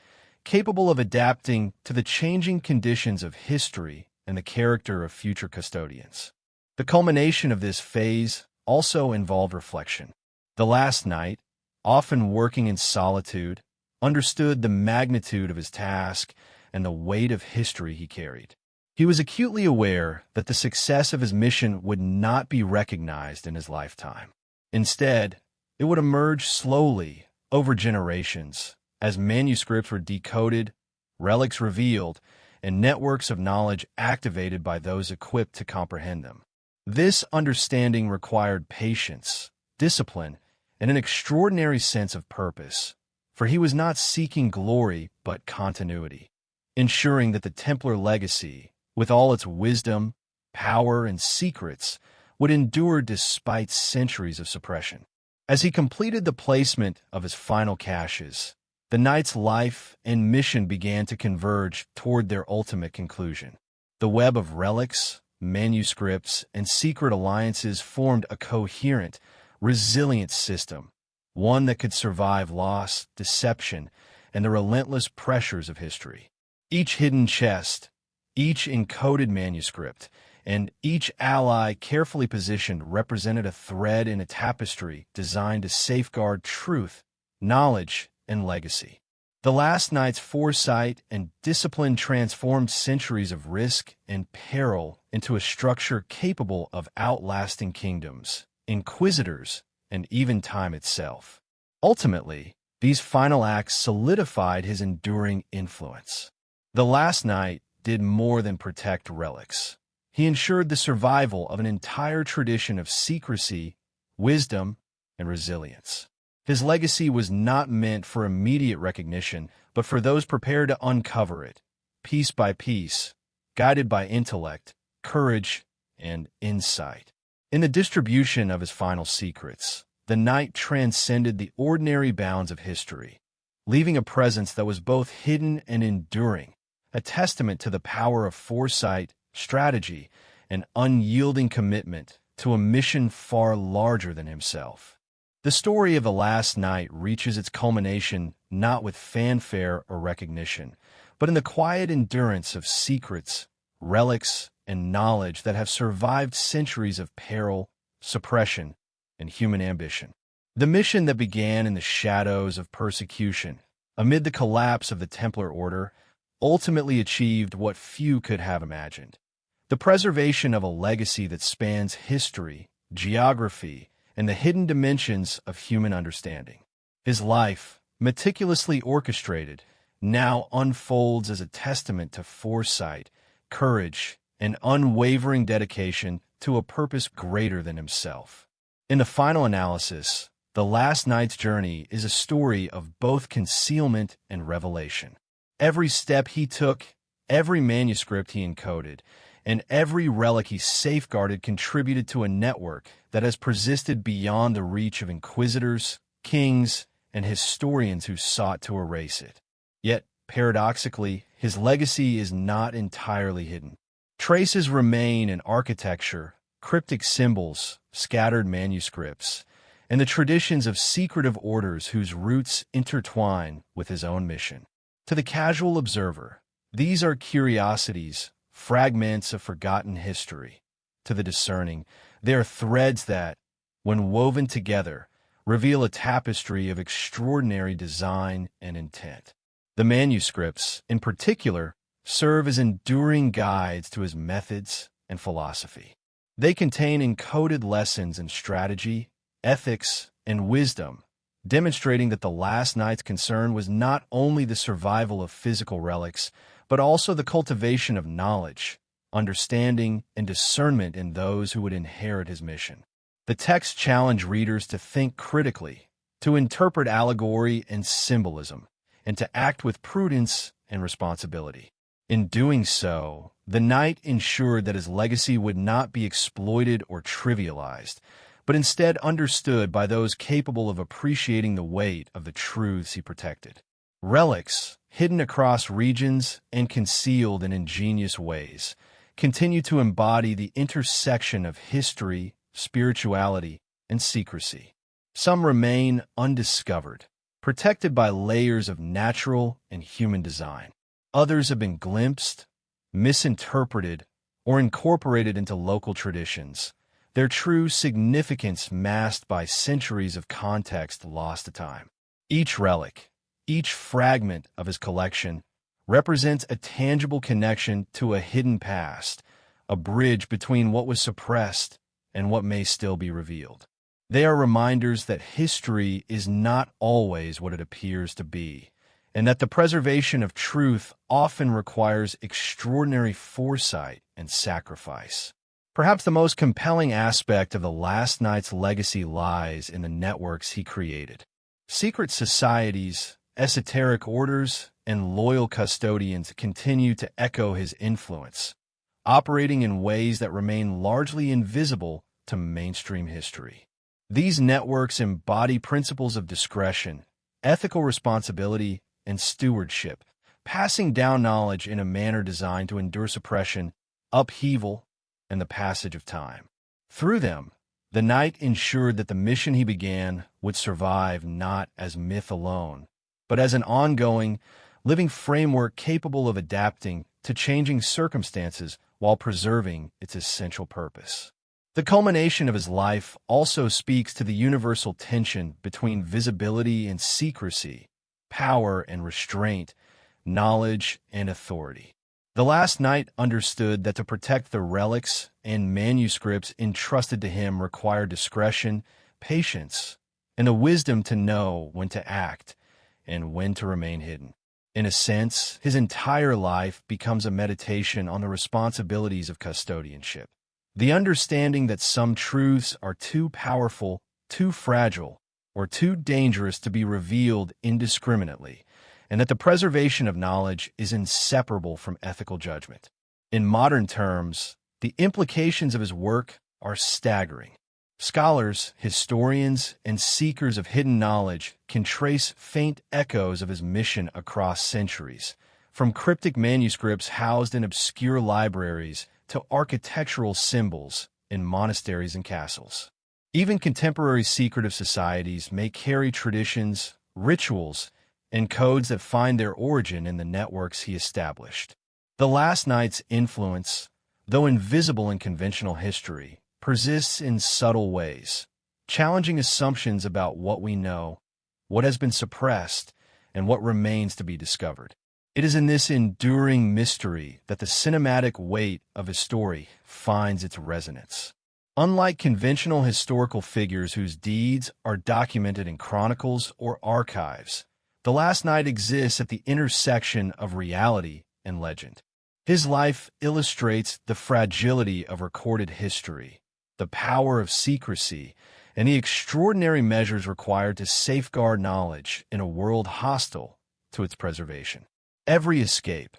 capable of adapting to the changing conditions of history and the character of future custodians. The culmination of this phase also involved reflection. The last Knight, often working in solitude, understood the magnitude of his task and the weight of history he carried. He was acutely aware that the success of his mission would not be recognized in his lifetime. Instead, it would emerge slowly over generations as manuscripts were decoded, relics revealed, and networks of knowledge activated by those equipped to comprehend them. This understanding required patience, discipline, and an extraordinary sense of purpose, for he was not seeking glory but continuity, ensuring that the Templar legacy, with all its wisdom, power, and secrets, would endure despite centuries of suppression. As he completed the placement of his final caches, the Knight's life and mission began to converge toward their ultimate conclusion. The web of relics, manuscripts, and secret alliances formed a coherent, resilient system, one that could survive loss, deception, and the relentless pressures of history. Each hidden chest, each encoded manuscript, and each ally carefully positioned represented a thread in a tapestry designed to safeguard truth, knowledge, and legacy. The last Knight's foresight and discipline transformed centuries of risk and peril into a structure capable of outlasting kingdoms, inquisitors, and even time itself. Ultimately, these final acts solidified his enduring influence. The last Knight did more than protect relics. He ensured the survival of an entire tradition of secrecy, wisdom, and resilience. His legacy was not meant for immediate recognition, but for those prepared to uncover it, piece by piece, guided by intellect, courage, and insight. In the distribution of his final secrets, the Knight transcended the ordinary bounds of history, leaving a presence that was both hidden and enduring, a testament to the power of foresight, strategy, and unyielding commitment to a mission far larger than himself. The story of the last Knight reaches its culmination not with fanfare or recognition, but in the quiet endurance of secrets, relics, and knowledge that have survived centuries of peril, suppression, and human ambition. The mission that began in the shadows of persecution, amid the collapse of the Templar Order, ultimately achieved what few could have imagined: the preservation of a legacy that spans history, geography, and the hidden dimensions of human understanding. His life, meticulously orchestrated, now unfolds as a testament to foresight, courage, and unwavering dedication to a purpose greater than himself. In the final analysis, the last Knight's journey is a story of both concealment and revelation. Every step he took, every manuscript he encoded, and every relic he safeguarded contributed to a network that has persisted beyond the reach of inquisitors, kings, and historians who sought to erase it. Yet, paradoxically, his legacy is not entirely hidden. Traces remain in architecture, cryptic symbols, scattered manuscripts, and the traditions of secretive orders whose roots intertwine with his own mission. To the casual observer, these are curiosities fragments of forgotten history. To the discerning, they are threads that, when woven together, reveal a tapestry of extraordinary design and intent. The manuscripts, in particular, serve as enduring guides to his methods and philosophy. They contain encoded lessons in strategy, ethics, and wisdom, demonstrating that the last knight's concern was not only the survival of physical relics, but also the cultivation of knowledge, understanding, and discernment in those who would inherit his mission. The text challenge readers to think critically, to interpret allegory and symbolism, and to act with prudence and responsibility. In doing so, the knight ensured that his legacy would not be exploited or trivialized, but instead understood by those capable of appreciating the weight of the truths he protected. Relics, hidden across regions and concealed in ingenious ways, continue to embody the intersection of history, spirituality, and secrecy. Some remain undiscovered, protected by layers of natural and human design. Others have been glimpsed, misinterpreted, or incorporated into local traditions, their true significance masked by centuries of context lost to time. Each relic, each fragment of his collection, represents a tangible connection to a hidden past, a bridge between what was suppressed and what may still be revealed. They are reminders that history is not always what it appears to be, and that the preservation of truth often requires extraordinary foresight and sacrifice. Perhaps the most compelling aspect of the last knight's legacy lies in the networks he created. Secret societies, esoteric orders, and loyal custodians continue to echo his influence, operating in ways that remain largely invisible to mainstream history. These networks embody principles of discretion, ethical responsibility, and stewardship, passing down knowledge in a manner designed to endure suppression, upheaval, and the passage of time. Through them, the knight ensured that the mission he began would survive not as myth alone, but as an ongoing, living framework capable of adapting to changing circumstances while preserving its essential purpose. The culmination of his life also speaks to the universal tension between visibility and secrecy, power and restraint, knowledge and authority. The last knight understood that to protect the relics and manuscripts entrusted to him required discretion, patience, and the wisdom to know when to act and when to remain hidden. In a sense, his entire life becomes a meditation on the responsibilities of custodianship. The understanding that some truths are too powerful, too fragile, or too dangerous to be revealed indiscriminately, and that the preservation of knowledge is inseparable from ethical judgment. In modern terms, the implications of his work are staggering. Scholars, historians, and seekers of hidden knowledge can trace faint echoes of his mission across centuries, from cryptic manuscripts housed in obscure libraries to architectural symbols in monasteries and castles. Even contemporary secretive societies may carry traditions, rituals, and codes that find their origin in the networks he established. The last knight's influence, though invisible in conventional history, persists in subtle ways, challenging assumptions about what we know, what has been suppressed, and what remains to be discovered. It is in this enduring mystery that the cinematic weight of his story finds its resonance. Unlike conventional historical figures whose deeds are documented in chronicles or archives, the last knight exists at the intersection of reality and legend. His life illustrates the fragility of recorded history, the power of secrecy, and the extraordinary measures required to safeguard knowledge in a world hostile to its preservation. Every escape,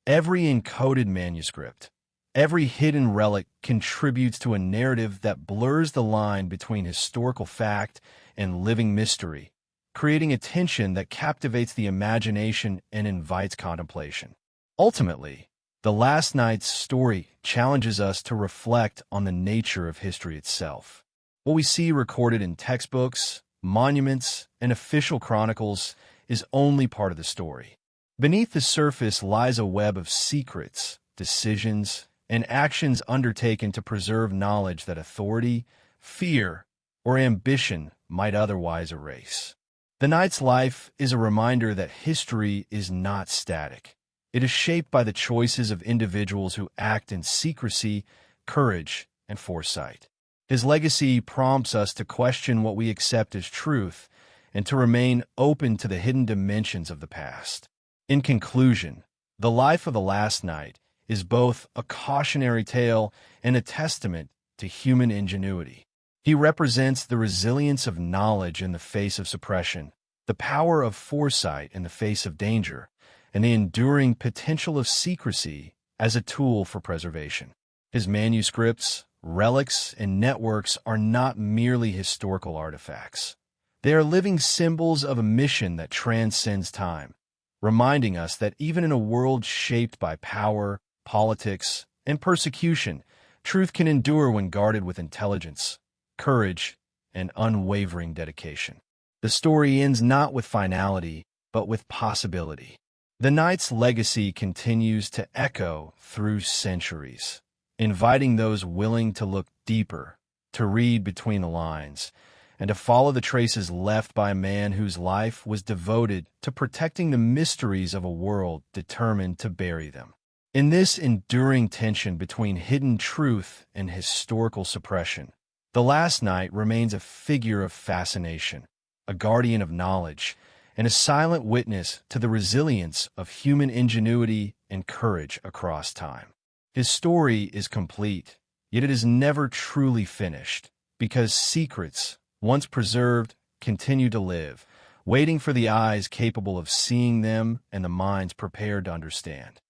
every encoded manuscript, every hidden relic contributes to a narrative that blurs the line between historical fact and living mystery, creating a tension that captivates the imagination and invites contemplation. Ultimately, the last knight's story challenges us to reflect on the nature of history itself. What we see recorded in textbooks, monuments, and official chronicles is only part of the story. Beneath the surface lies a web of secrets, decisions, and actions undertaken to preserve knowledge that authority, fear, or ambition might otherwise erase. The knight's life is a reminder that history is not static. It is shaped by the choices of individuals who act in secrecy, courage, and foresight. His legacy prompts us to question what we accept as truth and to remain open to the hidden dimensions of the past. In conclusion, the life of the last knight is both a cautionary tale and a testament to human ingenuity. He represents the resilience of knowledge in the face of suppression, the power of foresight in the face of danger, and the enduring potential of secrecy as a tool for preservation. His manuscripts, relics, and networks are not merely historical artifacts. They are living symbols of a mission that transcends time, reminding us that even in a world shaped by power, politics, and persecution, truth can endure when guarded with intelligence, courage, and unwavering dedication. The story ends not with finality, but with possibility. The knight's legacy continues to echo through centuries, inviting those willing to look deeper, to read between the lines, and to follow the traces left by a man whose life was devoted to protecting the mysteries of a world determined to bury them. In this enduring tension between hidden truth and historical suppression, the last knight remains a figure of fascination, a guardian of knowledge, and a silent witness to the resilience of human ingenuity and courage across time. His story is complete, yet it is never truly finished, because secrets, once preserved, continue to live, waiting for the eyes capable of seeing them and the minds prepared to understand.